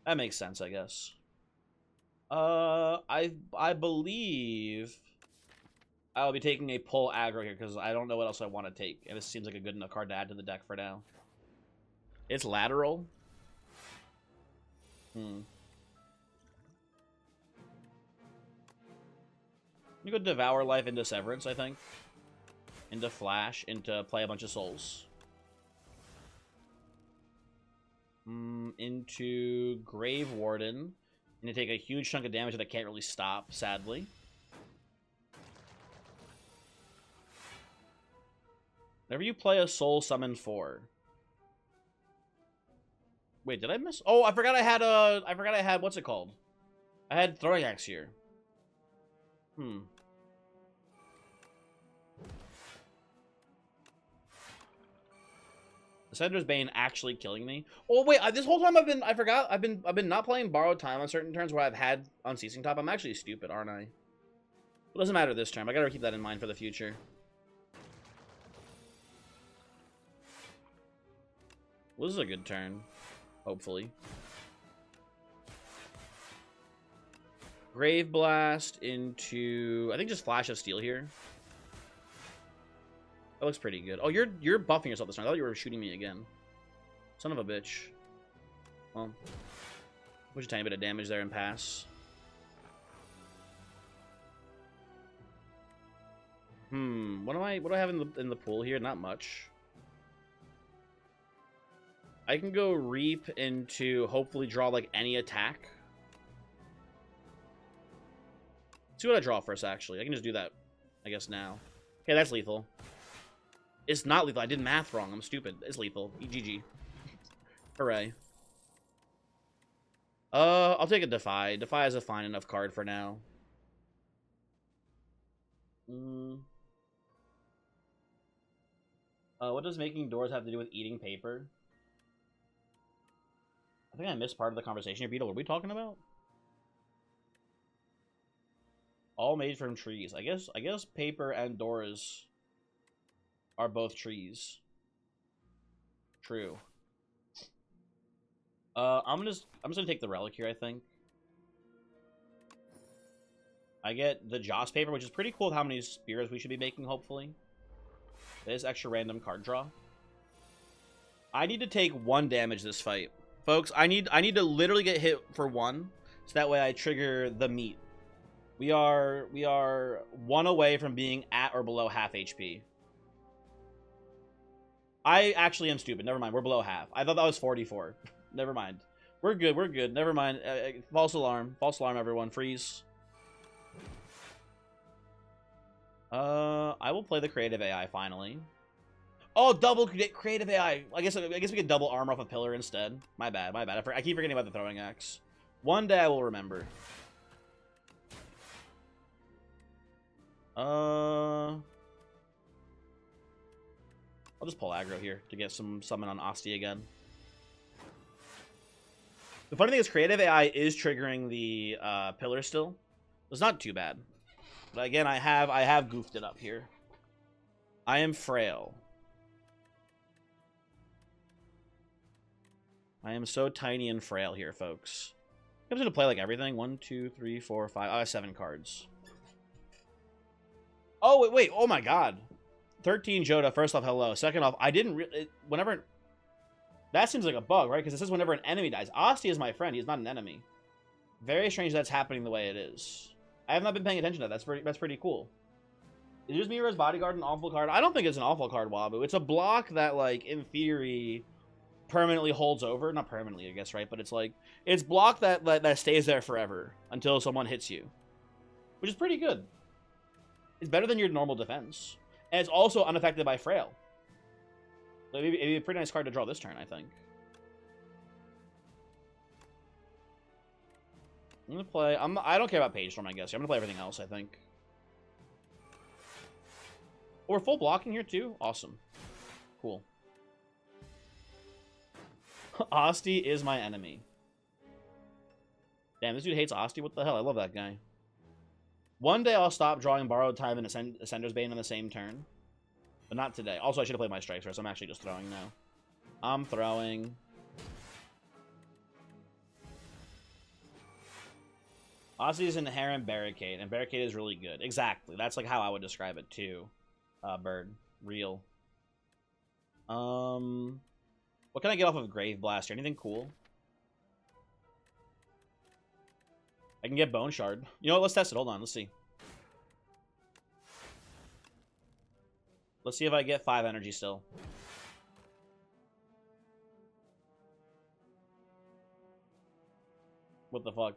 That makes sense, I guess. I believe I'll be taking a pull aggro here because I don't know what else I want to take, and this seems like a good enough card to add to the deck for now. It's lateral. You go Devour Life into Severance, I think. Into Flash, into play a bunch of souls. Into Grave Warden. And to take a huge chunk of damage that I can't really stop, sadly. Whenever you play a soul, summon 4. Wait, did I miss? Oh, I forgot I had what's it called? I had Throwing Axe here. Sender's Bane actually killing me. Oh wait, this whole time I've been not playing Borrowed Time on certain turns where I've had Unceasing Top. I'm actually stupid, aren't I? It doesn't matter this turn. I gotta keep that in mind for the future. Well, this is a good turn, hopefully. Grave Blast into, I think, just Flash of Steel here. That looks pretty good. Oh, you're buffing yourself this time. I thought you were shooting me again. Son of a bitch. Well, push a tiny bit of damage there and pass. What do I have in the pool here? Not much. I can go Reap into hopefully draw like any attack. Let's see what I draw first, actually. I can just do that, I guess, now. Okay, that's lethal. It's not lethal. I did math wrong. I'm stupid. It's lethal. GG. Hooray. I'll take a Defy. Defy is a fine enough card for now. What does making doors have to do with eating paper? I think I missed part of the conversation here, Beetle. What are we talking about? All made from trees. I guess paper and doors are both trees. True. I'm just gonna take the relic here, I think. I get the Joss paper, which is pretty cool with how many spears we should be making, hopefully. There's extra random card draw. I need to take 1 damage this fight. Folks, I need to literally get hit for 1, so that way I trigger the meat. We are 1 away from being at or below half HP. I actually am stupid. Never mind. We're below half. I thought that was 44. Never mind. We're good. We're good. Never mind. False alarm. False alarm, everyone. Freeze. I will play the creative AI finally. Oh, double creative AI. I guess we could double armor off a pillar instead. My bad. My bad. I keep forgetting about the throwing axe. One day I will remember. I'll just pull aggro here to get some summon on Asti again. The funny thing is, creative AI is triggering the pillar still. It's not too bad. But again, I have goofed it up here. I am frail. I am so tiny and frail here, folks. I'm just gonna play like everything. 1, 2, 3, 4, 5. I have 7 cards. Oh wait! Oh my God! 13 Joda. First off, hello. Second off, I didn't really. Whenever that seems like a bug, right? Because it says whenever an enemy dies. Asti is my friend. He's not an enemy. Very strange that's happening the way it is. I have not been paying attention to that. That's pretty cool. Is just Mira's Bodyguard an awful card? I don't think it's an awful card, Wabu. It's a block that, like, in theory, permanently holds over. Not permanently, I guess, right? But it's like, it's block that stays there forever until someone hits you. Which is pretty good. It's better than your normal defense. And it's also unaffected by Frail. So it'd be a pretty nice card to draw this turn, I think. I'm gonna play. I don't care about Page Storm, I guess. I'm gonna play everything else, I think. Oh, we're full blocking here too? Awesome. Cool. Asti is my enemy. Damn, this dude hates Asti. What the hell? I love that guy. One day I'll stop drawing Borrowed Time and Ascender's Bane on the same turn. But not today. Also, I should have played my strikes first. I'm actually just throwing now. I'm throwing. Asti's Inherent Barricade, and Barricade is really good. Exactly. That's like how I would describe it too. Bird. Real. What can I get off of Grave Blaster? Anything cool? I can get Bone Shard. You know what? Let's test it. Hold on. Let's see. Let's see if I get 5 energy still. What the fuck?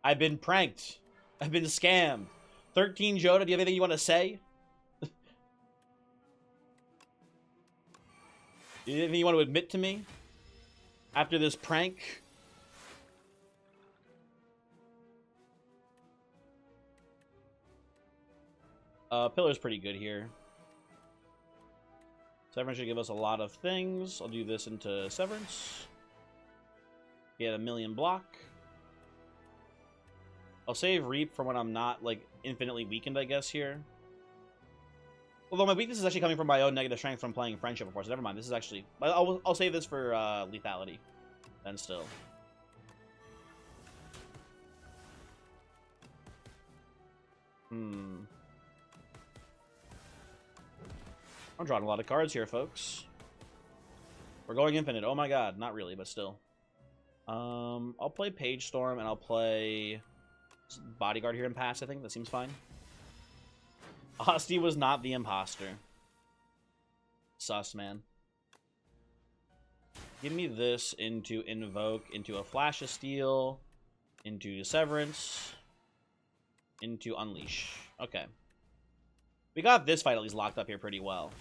I've been pranked. I've been scammed. 13 Joda, do you have anything you want to say? Do you have anything you want to admit to me? After this prank? Pillar's pretty good here. Severance should give us a lot of things. I'll do this into Severance. Get a million block. I'll save Reap for when I'm not, like, infinitely weakened, I guess, here. Although my weakness is actually coming from my own negative strength from playing Friendship before, so never mind. This is actually... I'll save this for lethality. Then still. I'm drawing a lot of cards here, folks. We're going infinite. Oh my god. Not really, but still. I'll play Page Storm, and I'll play Bodyguard here and pass, I think. That seems fine. Asti was not the imposter. Sus, man. Give me this into Invoke, into a Flash of Steel, into Severance, into Unleash. Okay. We got this fight at least locked up here pretty well.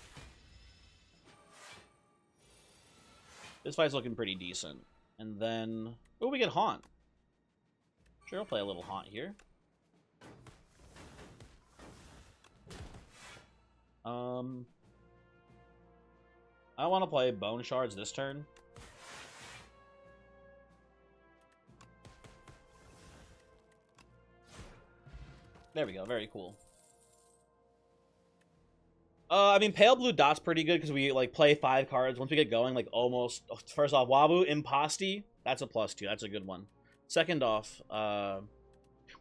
This fight's looking pretty decent. And then... oh, we get Haunt. Sure, I'll play a little Haunt here. I want to play Bone Shards this turn. There we go. Very cool. I mean, pale blue dot's pretty good because we like play 5 cards. Once we get going, like almost. First off, Wabu Imposti. That's a +2. That's a good one. Second off,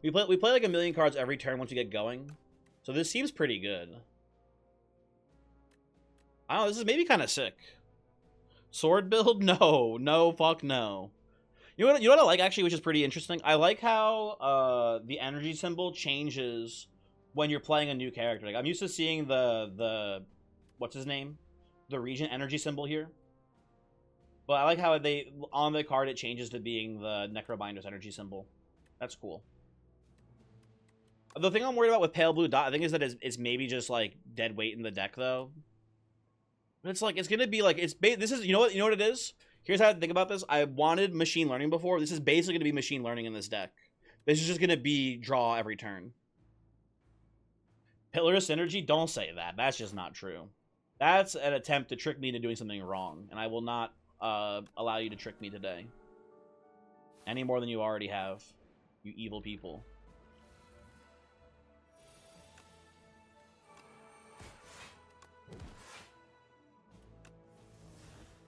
we play like a million cards every turn once we get going. So this seems pretty good. I don't know. This is maybe kind of sick. Sword build? No, fuck no. You know what I like actually, which is pretty interesting. I like how the energy symbol changes when you're playing a new character. Like I'm used to seeing the what's his name, the region energy symbol here. But I like how on the card it changes to being the Necrobinder's energy symbol. That's cool. The thing I'm worried about with pale blue dot, I think, is that it's maybe just like dead weight in the deck though. But it's like it's gonna be like this is you know what it is. Here's how I think about this. I wanted machine learning before. This is basically gonna be machine learning in this deck. This is just gonna be draw every turn. Pillar of Synergy, don't say that. That's just not true. That's an attempt to trick me into doing something wrong, and I will not allow you to trick me today. Any more than you already have, you evil people.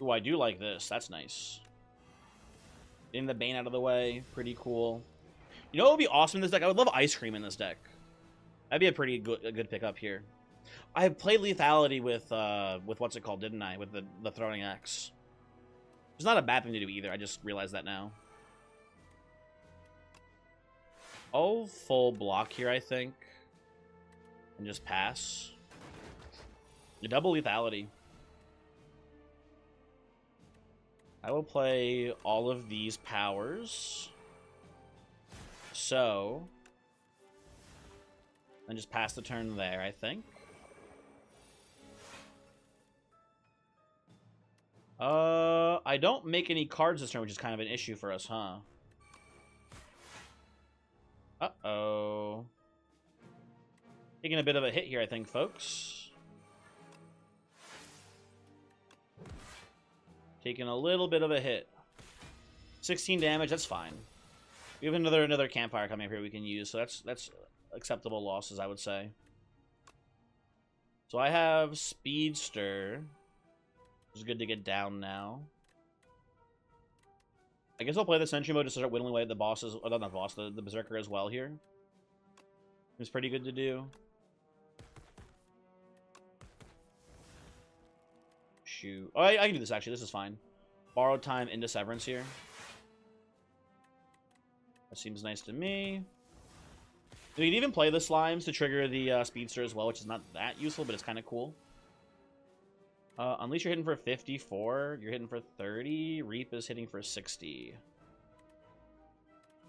Ooh, I do like this. That's nice. Getting the Bane out of the way. Pretty cool. You know what would be awesome in this deck? I would love Ice Cream in this deck. That'd be a pretty good pickup here. I played Lethality with what's it called, didn't I? With the Throwing Axe. It's not a bad thing to do either. I just realized that now. I'll full block here, I think. And just pass. You double Lethality. I will play all of these powers. So... and just pass the turn there, I think. I don't make any cards this turn, which is kind of an issue for us, huh? Uh-oh. Taking a bit of a hit here, I think, folks. Taking a little bit of a hit. 16 damage, that's fine. We have another campfire coming up here we can use, so that's acceptable losses, I would say. So I have Speedster. It's good to get down now. I guess I'll play the Sentry mode to start whittling away at the bosses, or not the boss, the Berserker as well here. It's pretty good to do. Shoot. Oh, I can do this, actually. This is fine. Borrowed time into Severance here. That seems nice to me. You can even play the Slimes to trigger the Speedster as well, which is not that useful, but it's kind of cool. Unleash, you're hitting for 54. You're hitting for 30. Reap is hitting for 60.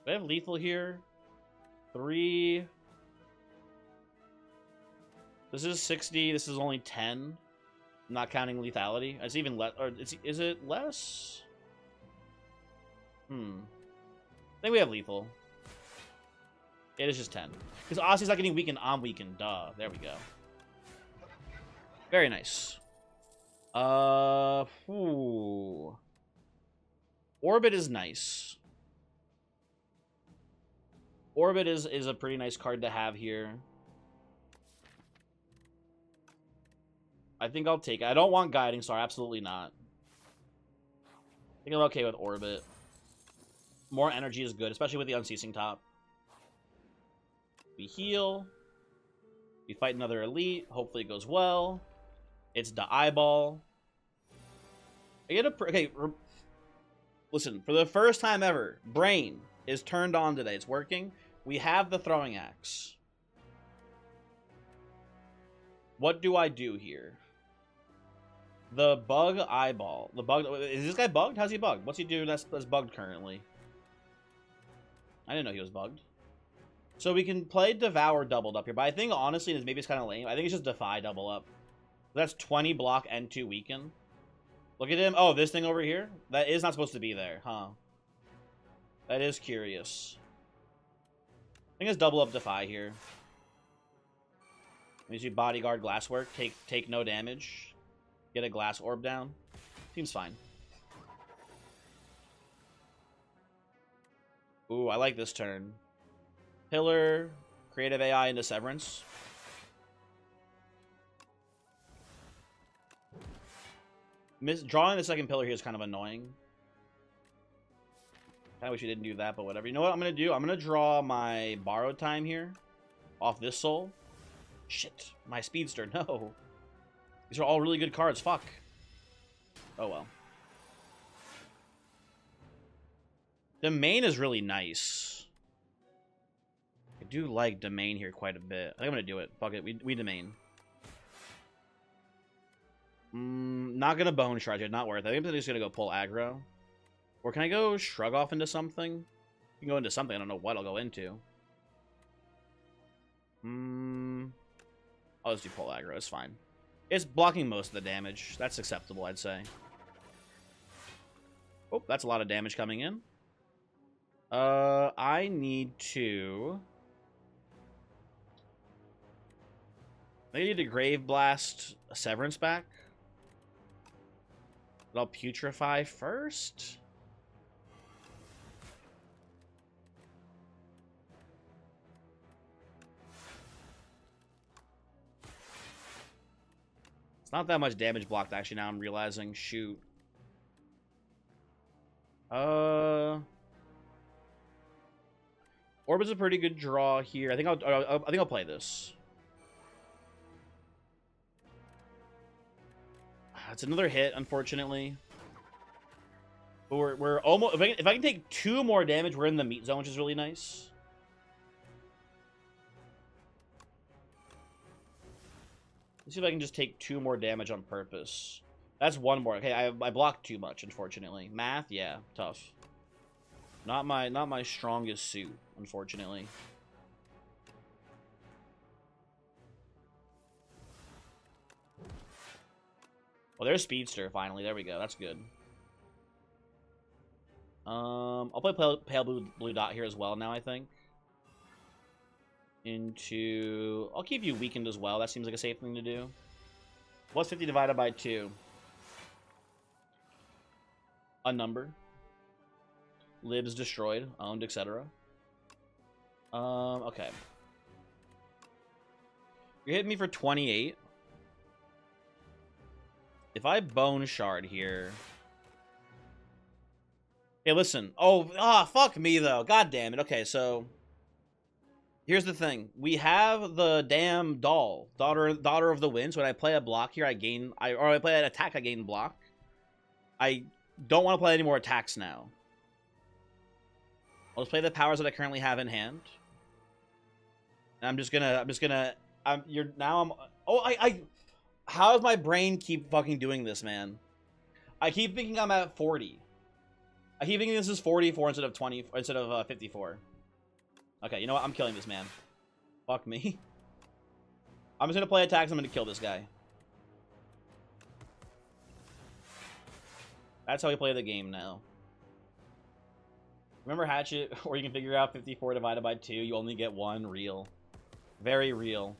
Do I have lethal here? 3. This is 60. This is only 10. I'm not counting lethality. It's even less. Or is it less? I think we have lethal. It is just 10. Because Ossie's not getting weakened, I'm weakened. Duh. There we go. Very nice. Orbit is nice. Orbit is a pretty nice card to have here. I think I'll take it. I don't want Guiding Star, absolutely not. I think I'm okay with Orbit. More energy is good, especially with the Unceasing top. We heal. We fight another elite. Hopefully it goes well. It's the eyeball. I get a... okay, listen. For the first time ever, Brain is turned on today. It's working. We have the Throwing Axe. What do I do here? The bug eyeball. The bug... is this guy bugged? How's he bugged? What's he doing that's bugged currently? I didn't know he was bugged. So we can play Devour doubled up here, but I think, honestly, maybe it's kind of lame. I think it's just Defy double up. That's 20 block and 2 weaken. Look at him. Oh, this thing over here? That is not supposed to be there, huh? That is curious. I think it's double up Defy here. Means you bodyguard glasswork, take no damage. Get a glass orb down. Seems fine. Ooh, I like this turn. Pillar, creative AI into Severance. Drawing the second pillar here is kind of annoying. I wish we didn't do that, but whatever. You know what I'm going to do? I'm going to draw my borrowed time here off this soul. Shit. My Speedster. No. These are all really good cards. Fuck. Oh, well. Domain is really nice. I do like Domain here quite a bit. I think I'm going to do it. Fuck it. We Domain. Not going to Bone Shred. Not worth it. I think I'm just going to go pull aggro. Or can I go Shrug off into something? You can go into something. I don't know what I'll go into. I'll just do pull aggro. It's fine. It's blocking most of the damage. That's acceptable, I'd say. Oh, that's a lot of damage coming in. I need to... I need to Grave Blast Severance back. But I'll Putrefy first. It's not that much damage blocked, actually, now I'm realizing. Shoot. Orb is a pretty good draw here. I think I'll play this. It's another hit, unfortunately. But we're almost... If I can take 2 more damage, we're in the meat zone, which is really nice. Let's see if I can just take 2 more damage on purpose. That's 1 more. Okay, I blocked too much, unfortunately. Math, yeah, tough. Not my strongest suit, unfortunately. Well, there's Speedster, finally. There we go. That's good. I'll play pale blue dot here as well now, I think. I'll keep you weakened as well. That seems like a safe thing to do. What's 50 divided by 2? A number. Libs destroyed, owned, etc. Okay. You're hitting me for 28. If I Bone Shard here... Hey, listen. Fuck me, though. God damn it. Okay, so... Here's the thing. We have the damn doll. Daughter of the Wind. So when I play a block here, I play an attack, I gain block. I don't want to play any more attacks now. I'll just play the powers that I currently have in hand. And how does my brain keep fucking doing this, man? I keep thinking I'm at 40. I keep thinking this is 44 instead of 54. Okay, you know what? I'm killing this man. Fuck me. I'm just gonna play attacks. I'm gonna kill this guy. That's how we play the game now. Remember Hatchet, where you can figure out 54 divided by 2, you only get 1? Real. Very real.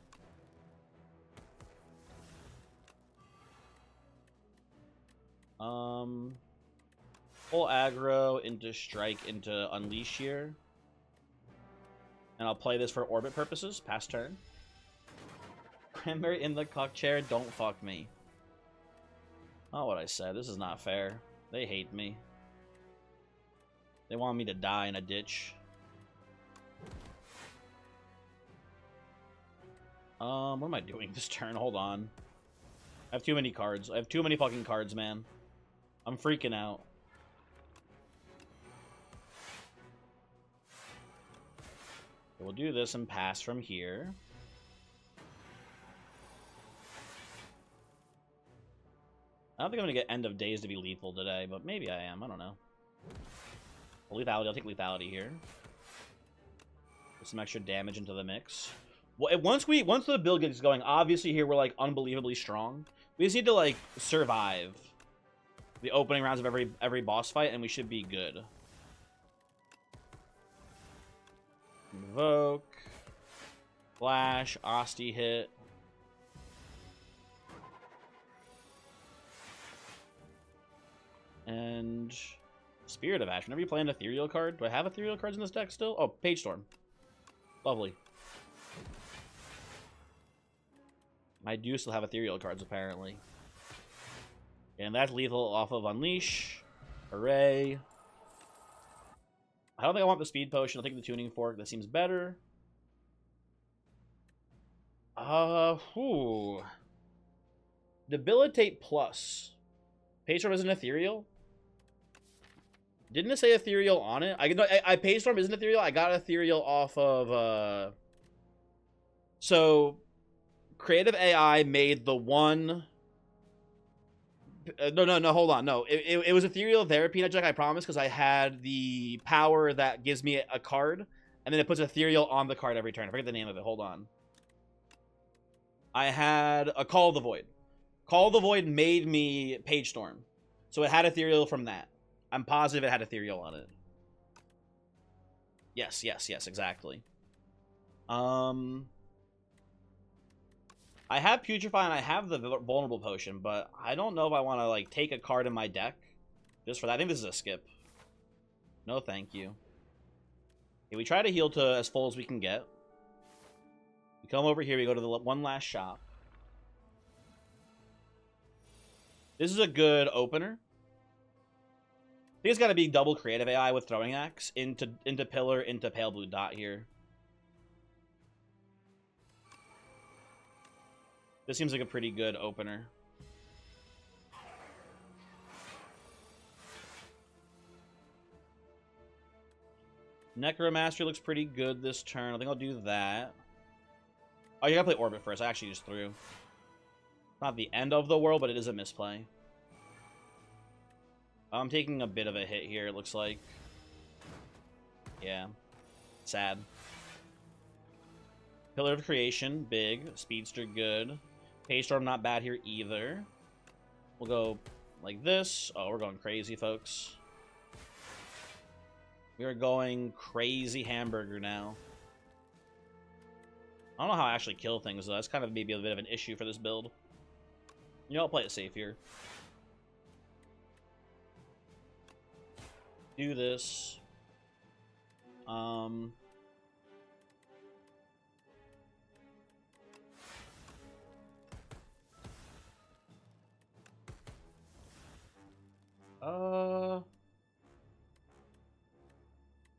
Full aggro into Strike into Unleash here. And I'll play this for orbit purposes. Pass turn. Cranberry in the cuck chair. Don't fuck me. Oh, what I said. This is not fair. They hate me. They want me to die in a ditch. What am I doing this turn? Hold on. I have too many cards. I have too many fucking cards, man. I'm freaking out. We'll do this and pass from here. I don't think I'm going to get End of Days to be lethal today, but maybe I am. I don't know. Lethality. I'll take lethality here. Put some extra damage into the mix. Well, once the build gets going, obviously here we're like unbelievably strong. We just need to like survive the opening rounds of every boss fight, and we should be good. Invoke, Flash, Osti hit. And Spirit of Ash. Whenever you play an ethereal card, do I have ethereal cards in this deck still? Oh, Page Storm. Lovely. I do still have ethereal cards, apparently. And that's lethal off of Unleash. Hooray. I don't think I want the speed potion. I'll take the tuning fork. That seems better. Whew. Debilitate plus. Page Storm isn't ethereal? Didn't it say ethereal on it? I Page Storm isn't ethereal. I got ethereal off of so creative AI made the one no, hold on. No, it was ethereal there, Peanut Jack, I promise, because I had the power that gives me a card, and then it puts ethereal on the card every turn. I forget the name of it. Hold on. I had a Call of the Void. Call of the Void made me Page Storm. So it had ethereal from that. I'm positive it had ethereal on it. Yes, exactly. I have Putrefy and I have the Vulnerable Potion, but I don't know if I want to, like, take a card in my deck just for that. I think this is a skip. No, thank you. Okay, we try to heal to as full as we can get. We come over here, we go to the one last shop. This is a good opener. I think it's got to be double creative AI with Throwing Axe into Pillar, into Pale Blue Dot here. This seems like a pretty good opener. Necromancer looks pretty good this turn. I think I'll do that. Oh, you gotta play Orbit first. I actually just threw. Not the end of the world, but it is a misplay. I'm taking a bit of a hit here, it looks like. Yeah. Sad. Pillar of Creation, big. Speedster, good. Page Storm, not bad here either. We'll go like this. Oh, we're going crazy, folks. We are going crazy hamburger now. I don't know how I actually kill things, though. That's kind of maybe a bit of an issue for this build. You know, I'll play it safe here. Do this.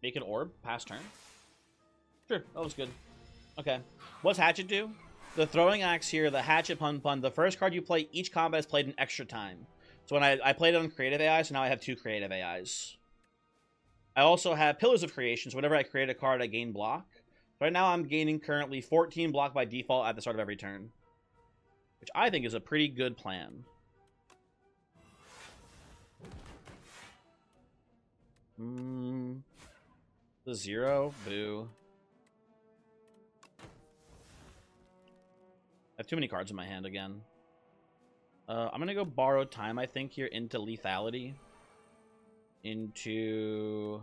Make an orb, pass turn. Sure, that was good. Okay. What's Hatchet do? The Throwing Axe here, the Hatchet Pun, the first card you play, each combat is played an extra time. So when I played it on creative AI, so now I have 2 creative AIs. I also have Pillars of Creation, so whenever I create a card, I gain block. Right now I'm gaining currently 14 block by default at the start of every turn. Which I think is a pretty good plan. The 0? Boo. I have too many cards in my hand again. I'm gonna go Borrowed Time, I think, here into Lethality. Into...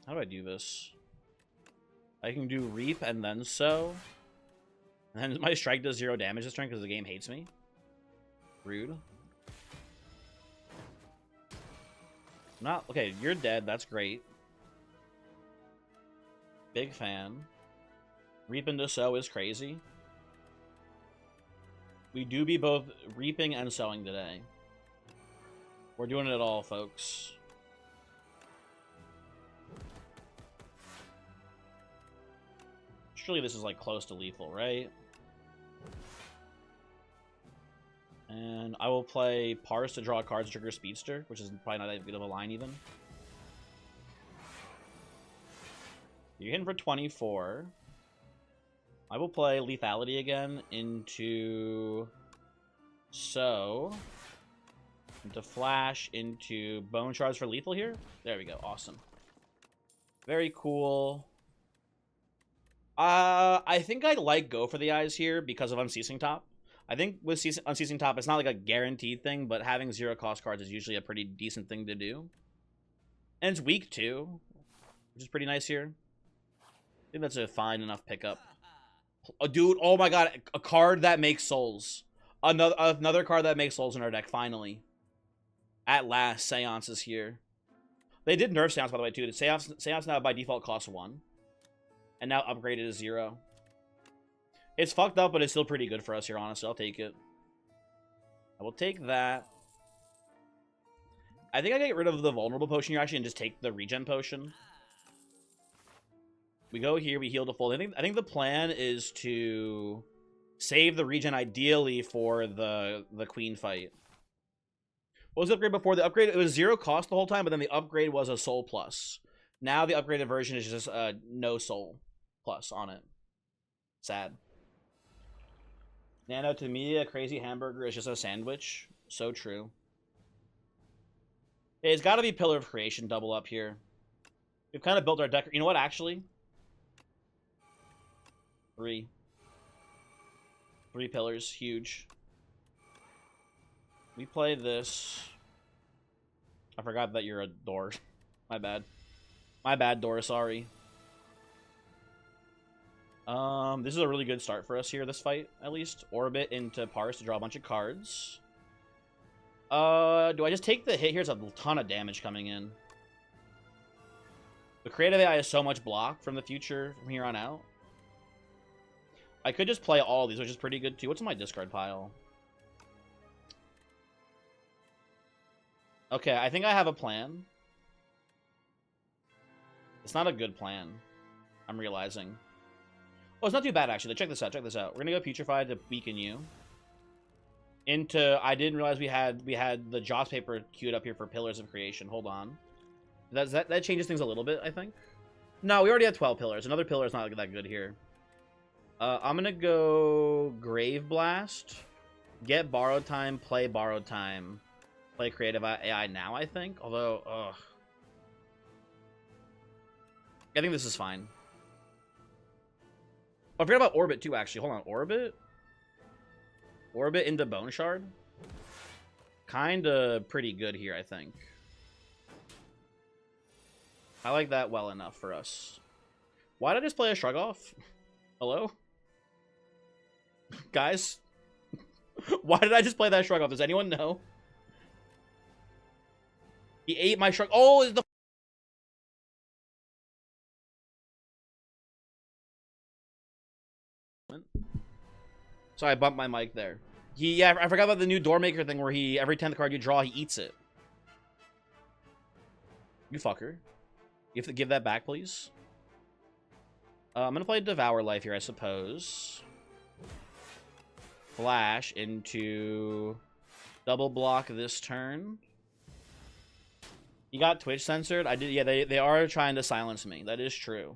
How do I do this? I can do Reap and then Sow. And then my strike does 0 damage this turn because the game hates me. Rude. Not... Okay, you're dead. That's great. Big fan. Reap into Sow is crazy. We do be both reaping and sowing today. We're doing it all, folks. Surely this is like close to lethal, right? And I will play Parse to draw cards to trigger Speedster, which is probably not that good of a line even. You're hitting for 24. I will play Lethality again into Sow. Into Flash, into Bone Shards for lethal here. There we go. Awesome. Very cool. I think I'd like Go for the Eyes here because of Unceasing Top. I think with Unceasing Top, it's not like a guaranteed thing, but having 0 cost cards is usually a pretty decent thing to do. And it's weak too, which is pretty nice here. I think that's a fine enough pickup. Oh, dude, oh my god, a card that makes souls. Another card that makes souls in our deck, finally. At last, Seance is here. They did nerf Seance, by the way, too. Seance now by default costs 1. And now upgraded to 0. It's fucked up, but it's still pretty good for us here, honestly. I'll take it. I will take that. I think I get rid of the vulnerable potion here actually and just take the regen potion. We go here, we heal to full. I think the plan is to save the regen ideally for the queen fight. What was the upgrade before? The upgrade, it was 0 cost the whole time, but then the upgrade was a soul plus. Now the upgraded version is just no soul plus on it. Sad. Nano, to me, a crazy hamburger is just a sandwich. So true. It's got to be Pillar of Creation double up here. We've kind of built our deck. You know what, actually? 3 pillars. Huge. We play this. I forgot that you're a door. My bad. My bad, Dora. Sorry. This is a really good start for us here, this fight, at least. Orbit into Parse to draw a bunch of cards. Do I just take the hit here? It's a ton of damage coming in. The creative AI is so much block from the future from here on out. I could just play all of these, which is pretty good too. What's in my discard pile? Okay, I think I have a plan. It's not a good plan, I'm realizing. Oh, it's not too bad, actually. Check this out, check this out. We're gonna go Putrefy to weaken you. Into, I didn't realize we had the Joss paper queued up here for Pillars of Creation. Hold on. That changes things a little bit, I think. No, we already have 12 pillars. Another pillar is not that good here. I'm gonna go Grave Blast, get Borrowed Time, play Borrowed Time, play Creative AI now, I think. Although, ugh. I think this is fine. Oh, I forgot about Orbit too, actually. Hold on, Orbit? Orbit into Bone Shard? Kinda pretty good here, I think. I like that well enough for us. Why did I just play a Shrug Off? Hello? Guys? Why did I just play that Shrug Off? Does anyone know? He ate my Shrug. Oh, is the... Sorry, I bumped my mic there. Yeah, I forgot about the new Doormaker thing where every 10th card you draw, he eats it. You fucker. You have to give that back, please. I'm gonna play Devour Life here, I suppose. Flash into double block this turn. You got Twitch censored? I did. Yeah, they are trying to silence me. That is true.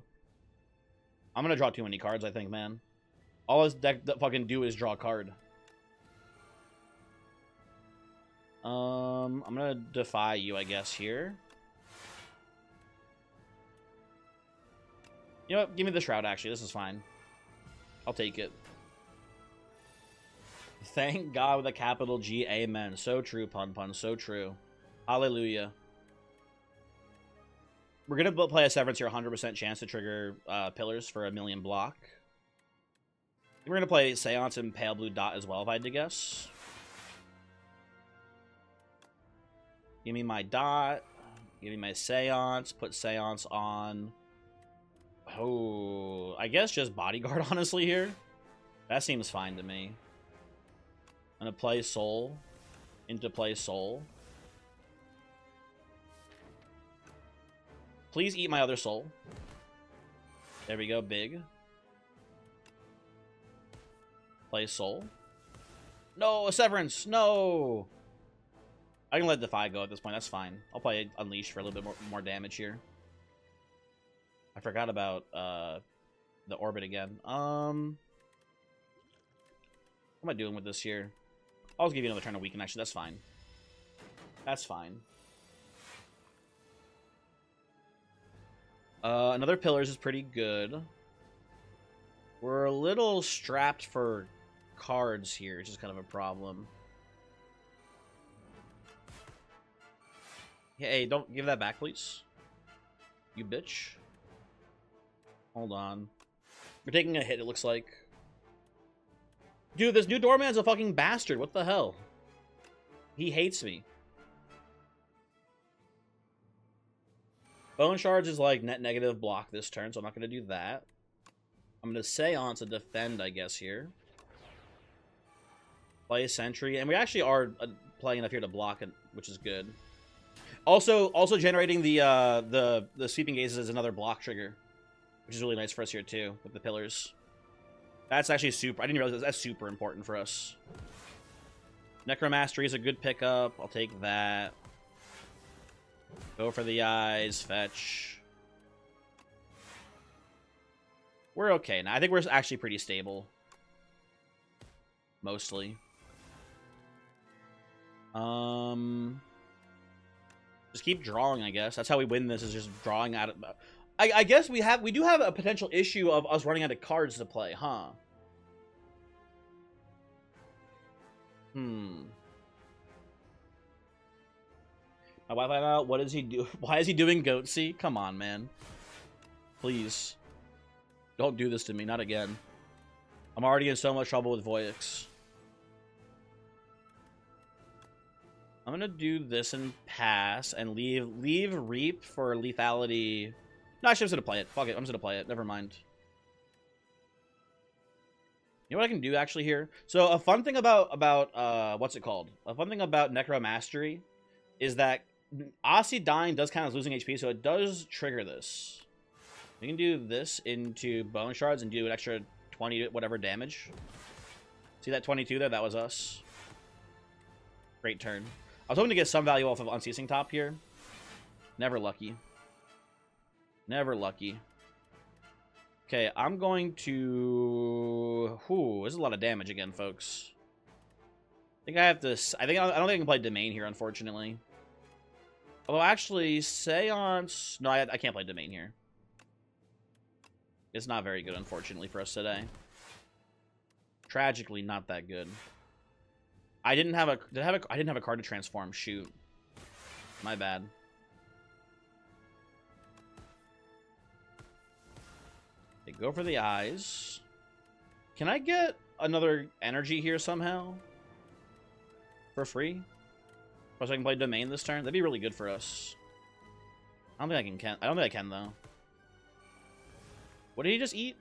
I'm gonna draw too many cards, I think, man. All this deck fucking do is draw a card. I'm gonna defy you, I guess, here. You know what? Give me the Shroud, actually. This is fine. I'll take it. Thank God with a capital G. Amen. So true, Pun. So true. Hallelujah. We're going to play a Severance here. 100% chance to trigger Pillars for a 1,000,000 block. We're going to play Seance and Pale Blue Dot as well, if I had to guess. Give me my Dot. Give me my Seance. Put Seance on... Oh, I guess just Bodyguard, honestly, here. That seems fine to me. I'm going to play Soul. Into play Soul. Please eat my other Soul. There we go, big. Play Soul. No, a Severance, no! I can let Defy go at this point, that's fine. I'll play Unleash for a little bit more damage here. I forgot about the Orbit again. What am I doing with this here? I'll just give you another turn to weaken, actually. That's fine. That's fine. Another Pillars is pretty good. We're a little strapped for cards here, which is kind of a problem. Hey, don't give that back, please. You bitch. Hold on. We're taking a hit, it looks like. Dude, this new doorman's a fucking bastard. What the hell? He hates me. Bone Shards is like net negative block this turn, so I'm not going to do that. I'm going to Seance to defend, I guess, here. Play Sentry, and we actually are playing enough here to block it, which is good. Also generating the sweeping gazes is another block trigger, which is really nice for us here too with the pillars. That's actually super. I didn't realize that's super important for us. Necromastery is a good pickup. I'll take that. Go for the eyes. Fetch. We're okay now. I think we're actually pretty stable. Mostly. Just keep drawing, I guess. That's how we win this, is just drawing out of... I guess we do have a potential issue of us running out of cards to play, huh? My Wi-Fi out. What is he do? Why is he doing Goatsy? Come on, man. Please. Don't do this to me. Not again. I'm already in so much trouble with Voyix. I'm gonna do this and pass and leave Reap for lethality. No, actually, I'm just gonna play it. Fuck it. I'm just gonna play it. Never mind. You know what I can do actually here? So a fun thing about what's it called? A fun thing about Necromastery is that Aussie dying does count as losing HP, so it does trigger this. We can do this into Bone Shards and do an extra 20 whatever damage. See that 22 there? That was us. Great turn. I was hoping to get some value off of Unceasing Top here. Never lucky. Never lucky. Okay, I'm going to... Whew, this is a lot of damage again, folks. I think I have to... I don't think I can play Domain here, unfortunately. Although, actually, Seance... No, I can't play Domain here. It's not very good, unfortunately, for us today. Tragically, not that good. I didn't have a... I didn't have a card to transform. Shoot. My bad. They go for the eyes. Can I get another energy here somehow? For free? Plus I can play Domain this turn? That'd be really good for us. I don't think I can. I don't think I can, though. What did he just eat?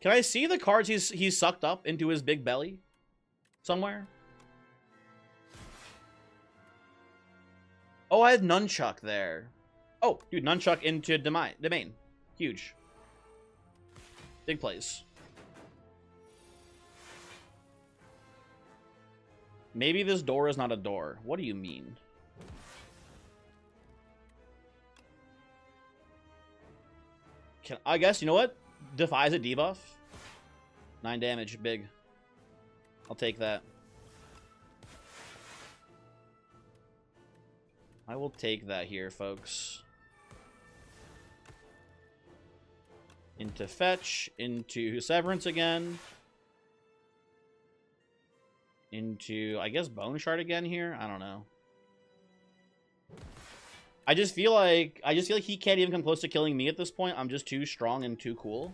Can I see the cards he's sucked up into his big belly? Somewhere? Oh, I have Nunchuck there. Oh, dude, Nunchuck into Domain. Huge. Big plays. Maybe this door is not a door. What do you mean? I guess, you know what? Defies a debuff. 9 damage, big. I'll take that. I will take that here, folks. Into Fetch, into Severance again. Into, I guess, Bone Shard again here? I don't know. I just feel like he can't even come close to killing me at this point. I'm just too strong and too cool.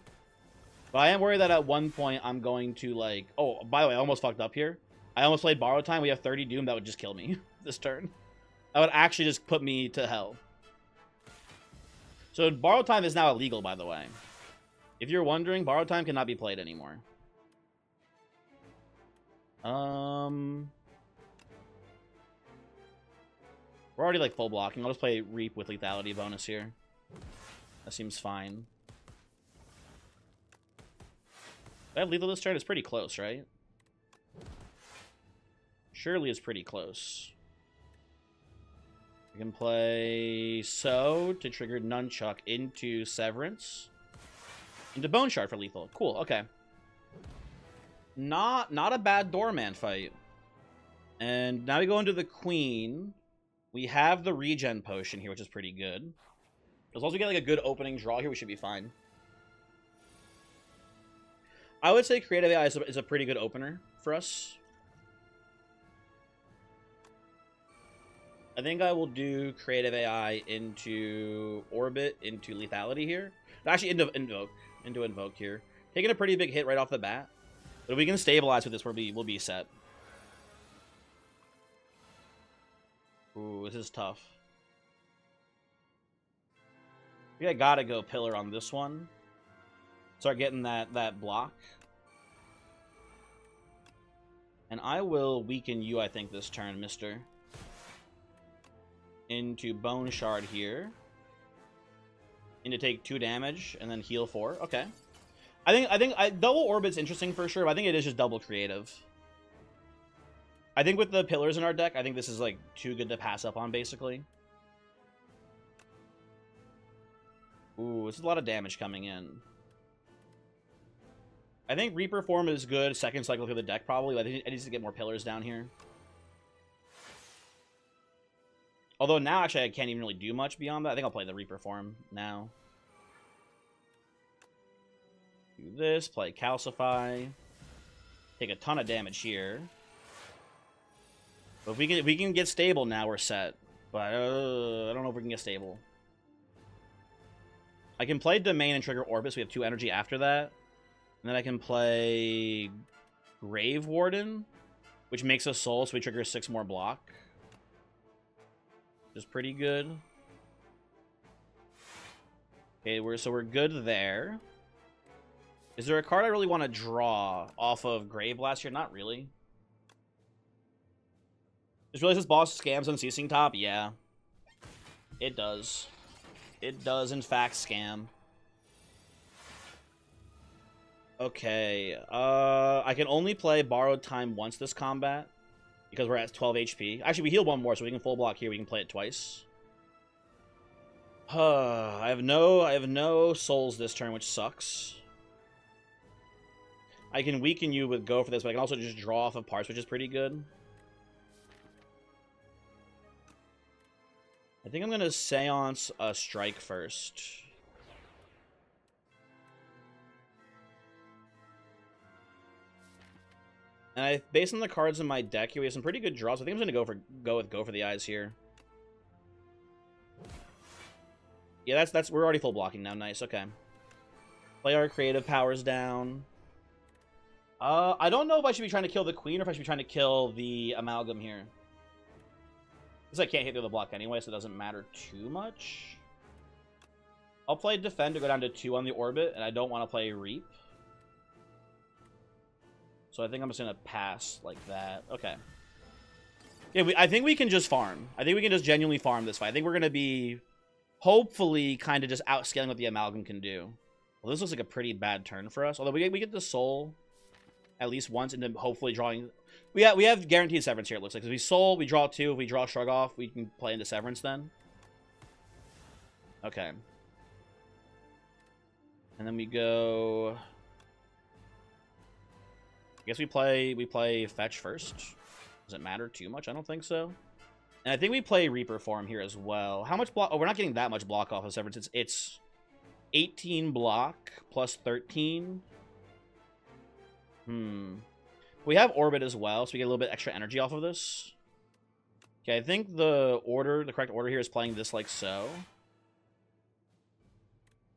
But I am worried that at one point I'm going to, like... Oh, by the way, I almost fucked up here. I almost played Borrow Time. We have 30 Doom. That would just kill me this turn. That would actually just put me to hell. So Borrow Time is now illegal, by the way. If you're wondering, Borrow Time cannot be played anymore. We're already, like, full blocking. I'll just play Reap with lethality bonus here. That seems fine. Do I have lethal this turn? It's pretty close, right? Surely it's pretty close. I can play So to trigger Nunchuck into Severance. Into Bone Shard for lethal. Cool, okay. Not a bad doorman fight. And now we go into the Queen. We have the regen potion here, which is pretty good. As long as we get like a good opening draw here, we should be fine. I would say Creative AI is a pretty good opener for us. I think I will do Creative AI into Orbit, into Lethality here. Actually, into Invoke here. Taking a pretty big hit right off the bat. But if we can stabilize with this, we'll be set. Ooh, this is tough. I think I gotta go Pillar on this one. Start getting that block. And I will weaken you, I think, this turn, mister. Into Bone Shard here. And to take 2 damage, and then heal 4. Okay. I think double orbit's interesting for sure, but I think it is just double creative. I think with the pillars in our deck, I think this is like too good to pass up on, basically. Ooh, this is a lot of damage coming in. I think Reaper form is good second cycle through the deck, probably. But I need to get more pillars down here. Although now, actually, I can't even really do much beyond that. I think I'll play the Reaper form now. Do this, play Calcify. Take a ton of damage here. But if we can get stable now, we're set. But I don't know if we can get stable. I can play Domain and trigger Orbit, so we have 2 energy after that. And then I can play Grave Warden, which makes us soul, so we trigger 6 more block. Which is pretty good. Okay, we're good there. Is there a card I really want to draw off of Grave Blast here? Not really. Just realize this boss scams Unceasing Top? Yeah. It does. It does, in fact, scam. Okay. I can only play Borrowed Time once this combat. Because we're at 12 HP. Actually, we heal 1 more, so we can full block here. We can play it twice. I have no souls this turn, which sucks. I can weaken you with Go for this, but I can also just draw off of parts, which is pretty good. I think I'm going to Seance a Strike first. And based on the cards in my deck here, we have some pretty good draws. I think I'm going to go for the eyes here. Yeah, we're already full blocking now. Nice, okay. Play our creative powers down. I don't know if I should be trying to kill the queen or if I should be trying to kill the amalgam here. Because I can't hit through the block anyway, so it doesn't matter too much. I'll play Defend to go down to 2 on the orbit, and I don't want to play Reap. So I think I'm just going to pass like that. Okay. Yeah, I think we can just farm. I think we can just genuinely farm this fight. I think we're going to be, hopefully, kind of just outscaling what the amalgam can do. Well, this looks like a pretty bad turn for us. Although we get the soul at least once, and then hopefully drawing... We have guaranteed Severance here, it looks like. Because we soul, we draw 2. If we draw Shrug Off, we can play into Severance then. Okay. And then we go... I guess we play Fetch first. Does it matter too much? I don't think so. And I think we play Reaper form here as well. How much block? Oh, we're not getting that much block off of Severance. It's 18 block plus 13. We have Orbit as well, so we get a little bit extra energy off of this. Okay, I think the correct order here is playing this like so.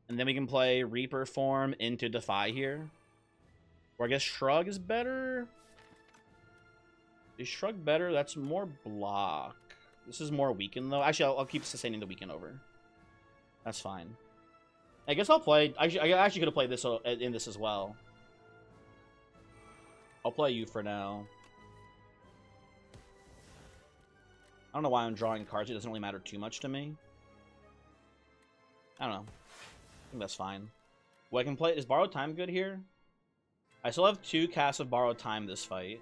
And then we can play Reaper form into Defy here. Or I guess Shrug is better. Is Shrug better? That's more block. This is more weaken, though. Actually, I'll keep sustaining the weaken over. That's fine. I guess I'll play... I actually could have played this in this as well. I'll play you for now. I don't know why I'm drawing cards. It doesn't really matter too much to me. I don't know. I think that's fine. What I can play... Is Borrowed Time good here? I still have 2 casts of Borrowed Time this fight.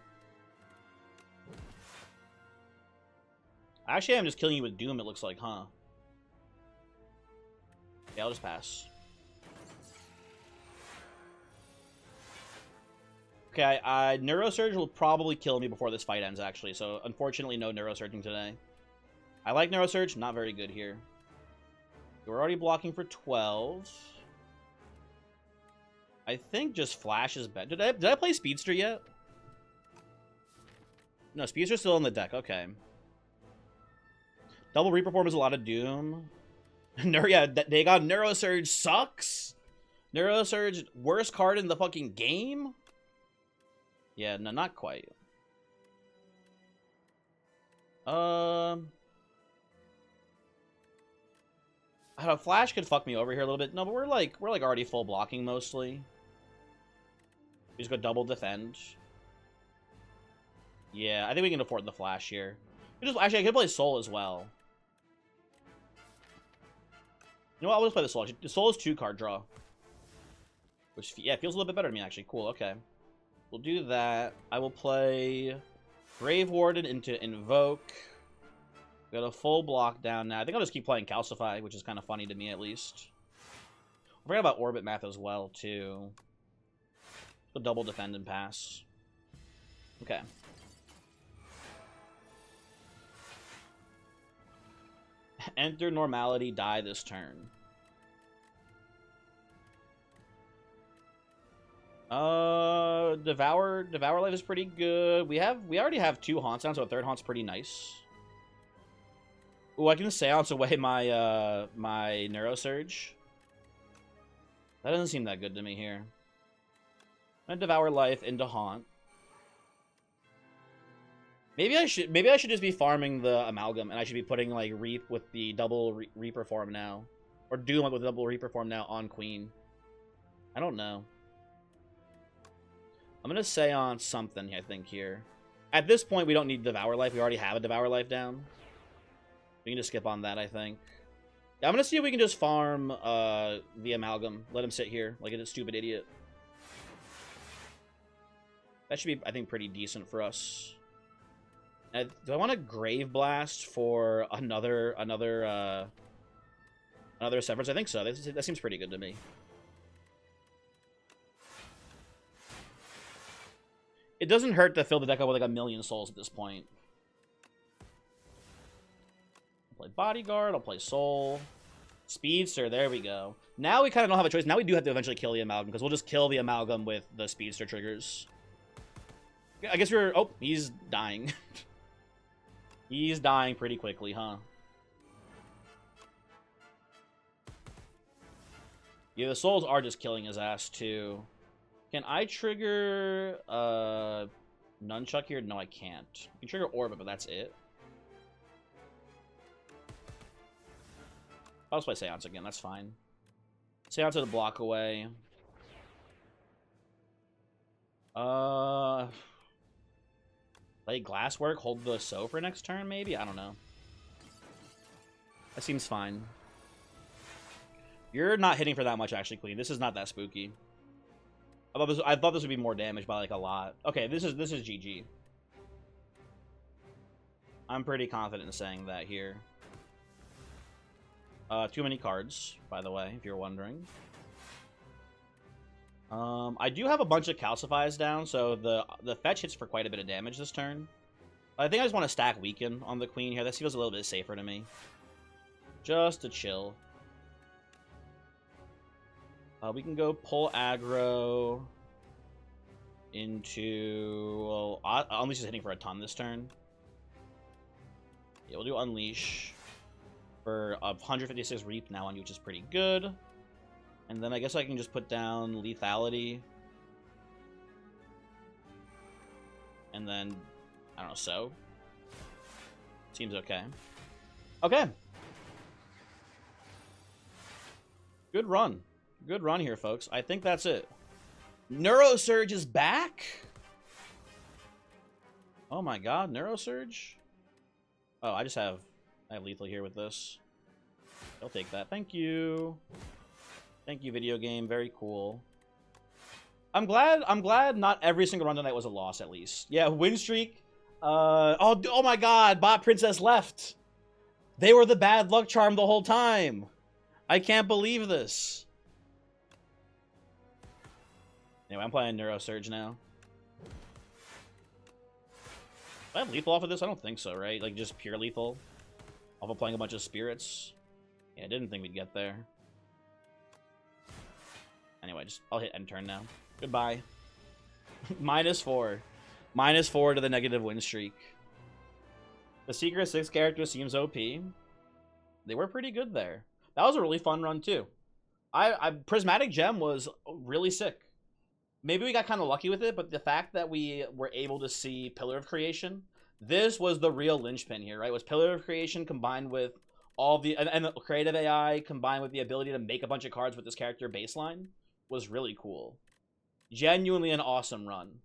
Actually, I'm just killing you with Doom, it looks like, huh? Yeah, I'll just pass. Okay, Neurosurge will probably kill me before this fight ends, actually. So, unfortunately, no Neurosurging today. I like Neurosurge, not very good here. We're already blocking for 12. I think just Flash is better. Did I play Speedster yet? No, Speedster's still in the deck. Okay. Double Reaper form is a lot of Doom. Yeah, they got Neurosurge sucks. Neurosurge, worst card in the fucking game? Yeah, no, not quite. I don't know, Flash could fuck me over here a little bit. No, but we're like already full blocking mostly. We just go double defend. Yeah, I think we can afford the flash here. Actually, I could play Soul as well. You know what? I'll just play the Soul. The Soul is 2 card draw. Which, yeah, feels a little bit better to me, actually. Cool, okay. We'll do that. I will play Grave Warden into Invoke. Got a full block down now. I think I'll just keep playing Calcify, which is kind of funny to me, at least. I forgot about Orbit Math as well, too. The double defend and pass. Okay. Enter Normality, die this turn. Devour Life is pretty good. We already have 2 haunts down, so a 3rd haunt's pretty nice. Ooh, I can seance away my my Neurosurge. That doesn't seem that good to me here. I'm gonna Devour Life into Haunt. Maybe I should just be farming the Amalgam, and I should be putting like Reap with the double Reaper form now, or Doom with the double Reaper form now on Queen. I don't know. I'm gonna seance something, I think, here. At this point, we don't need Devour Life. We already have a Devour Life down. We can just skip on that, I think. Yeah, I'm gonna see if we can just farm the Amalgam. Let him sit here like a stupid idiot. That should be, I think, pretty decent for us. Do I want to Grave Blast for another Severance? I think so. That seems pretty good to me. It doesn't hurt to fill the deck up with like 1,000,000 souls at this point. I'll play Bodyguard. I'll play Soul. Speedster. There we go. Now we kind of don't have a choice. Now we do have to eventually kill the Amalgam, because we'll just kill the Amalgam with the Speedster triggers. I guess we're... Oh, he's dying. He's dying pretty quickly, huh? Yeah, the souls are just killing his ass, too. Can I trigger Nunchuck here? No, I can't. I can trigger Orbit, but that's it. I'll just play Seance again. That's fine. Seance to block away. Play Glasswork, hold the So for next turn, maybe? I don't know. That seems fine. You're not hitting for that much, actually, Queen. This is not that spooky. I thought this would be more damage by, like, a lot. Okay, this is GG. I'm pretty confident in saying that here. Too many cards, by the way, if you're wondering. I do have a bunch of Calcifies down, so the fetch hits for quite a bit of damage this turn. I think I just want to stack Weaken on the Queen here. That feels a little bit safer to me. Just to chill. We can go pull aggro into... Well, Unleash is hitting for a ton this turn. Yeah, we'll do Unleash for 156 Reap now on you, which is pretty good. And then I guess I can just put down Lethality. And then, I don't know, So. Seems okay. Okay. Good run. Good run here, folks. I think that's it. Neurosurge is back? Oh my god, Neurosurge? Oh, I have Lethal here with this. I'll take that. Thank you. Thank you, video game. Very cool. I'm glad not every single run tonight was a loss, at least. Yeah, win streak. Oh my god, Bot Princess left. They were the bad luck charm the whole time. I can't believe this. Anyway, I'm playing Neurosurge now. Do I have lethal off of this? I don't think so, right? Like, just pure lethal? Off of playing a bunch of spirits? Yeah, I didn't think we'd get there. Anyway, I'll hit end turn now. Goodbye. -4. -4 to the negative win streak. The Secret 6 character seems OP. They were pretty good there. That was a really fun run, too. Prismatic Gem was really sick. Maybe we got kind of lucky with it, but the fact that we were able to see Pillar of Creation, this was the real linchpin here, right? It was Pillar of Creation combined with all the... And the creative AI combined with the ability to make a bunch of cards with this character baseline was really cool. Genuinely an awesome run.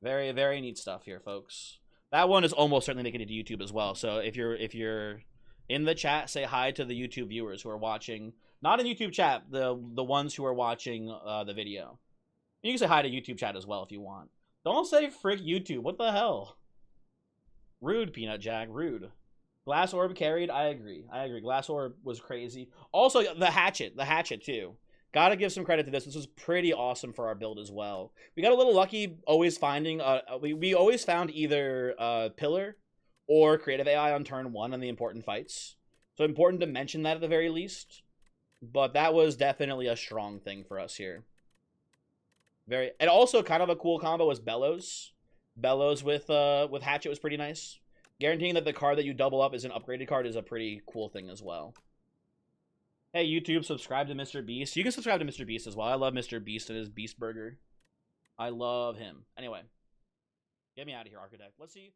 Very, very neat stuff here, folks. That one is almost certainly making it to YouTube as well. So if you're in the chat, say hi to the YouTube viewers who are watching. Not in YouTube chat, the ones who are watching the video. You can say hi to YouTube chat as well if you want. Don't say frick YouTube. What the hell? Rude, Peanut Jack. Rude. Glass Orb carried. I agree. Glass Orb was crazy. Also, the hatchet too. Gotta give some credit to this. This was pretty awesome for our build as well. We got a little lucky always finding, we always found either Pillar or Creative AI on turn 1 in the important fights. So important to mention that at the very least. But that was definitely a strong thing for us here. And also kind of a cool combo was Bellows. Bellows with Hatchet was pretty nice. Guaranteeing that the card that you double up is an upgraded card is a pretty cool thing as well. Hey, YouTube, subscribe to Mr. Beast. You can subscribe to Mr. Beast as well. I love Mr. Beast and his Beast Burger. I love him. Anyway, get me out of here, Architect. Let's see.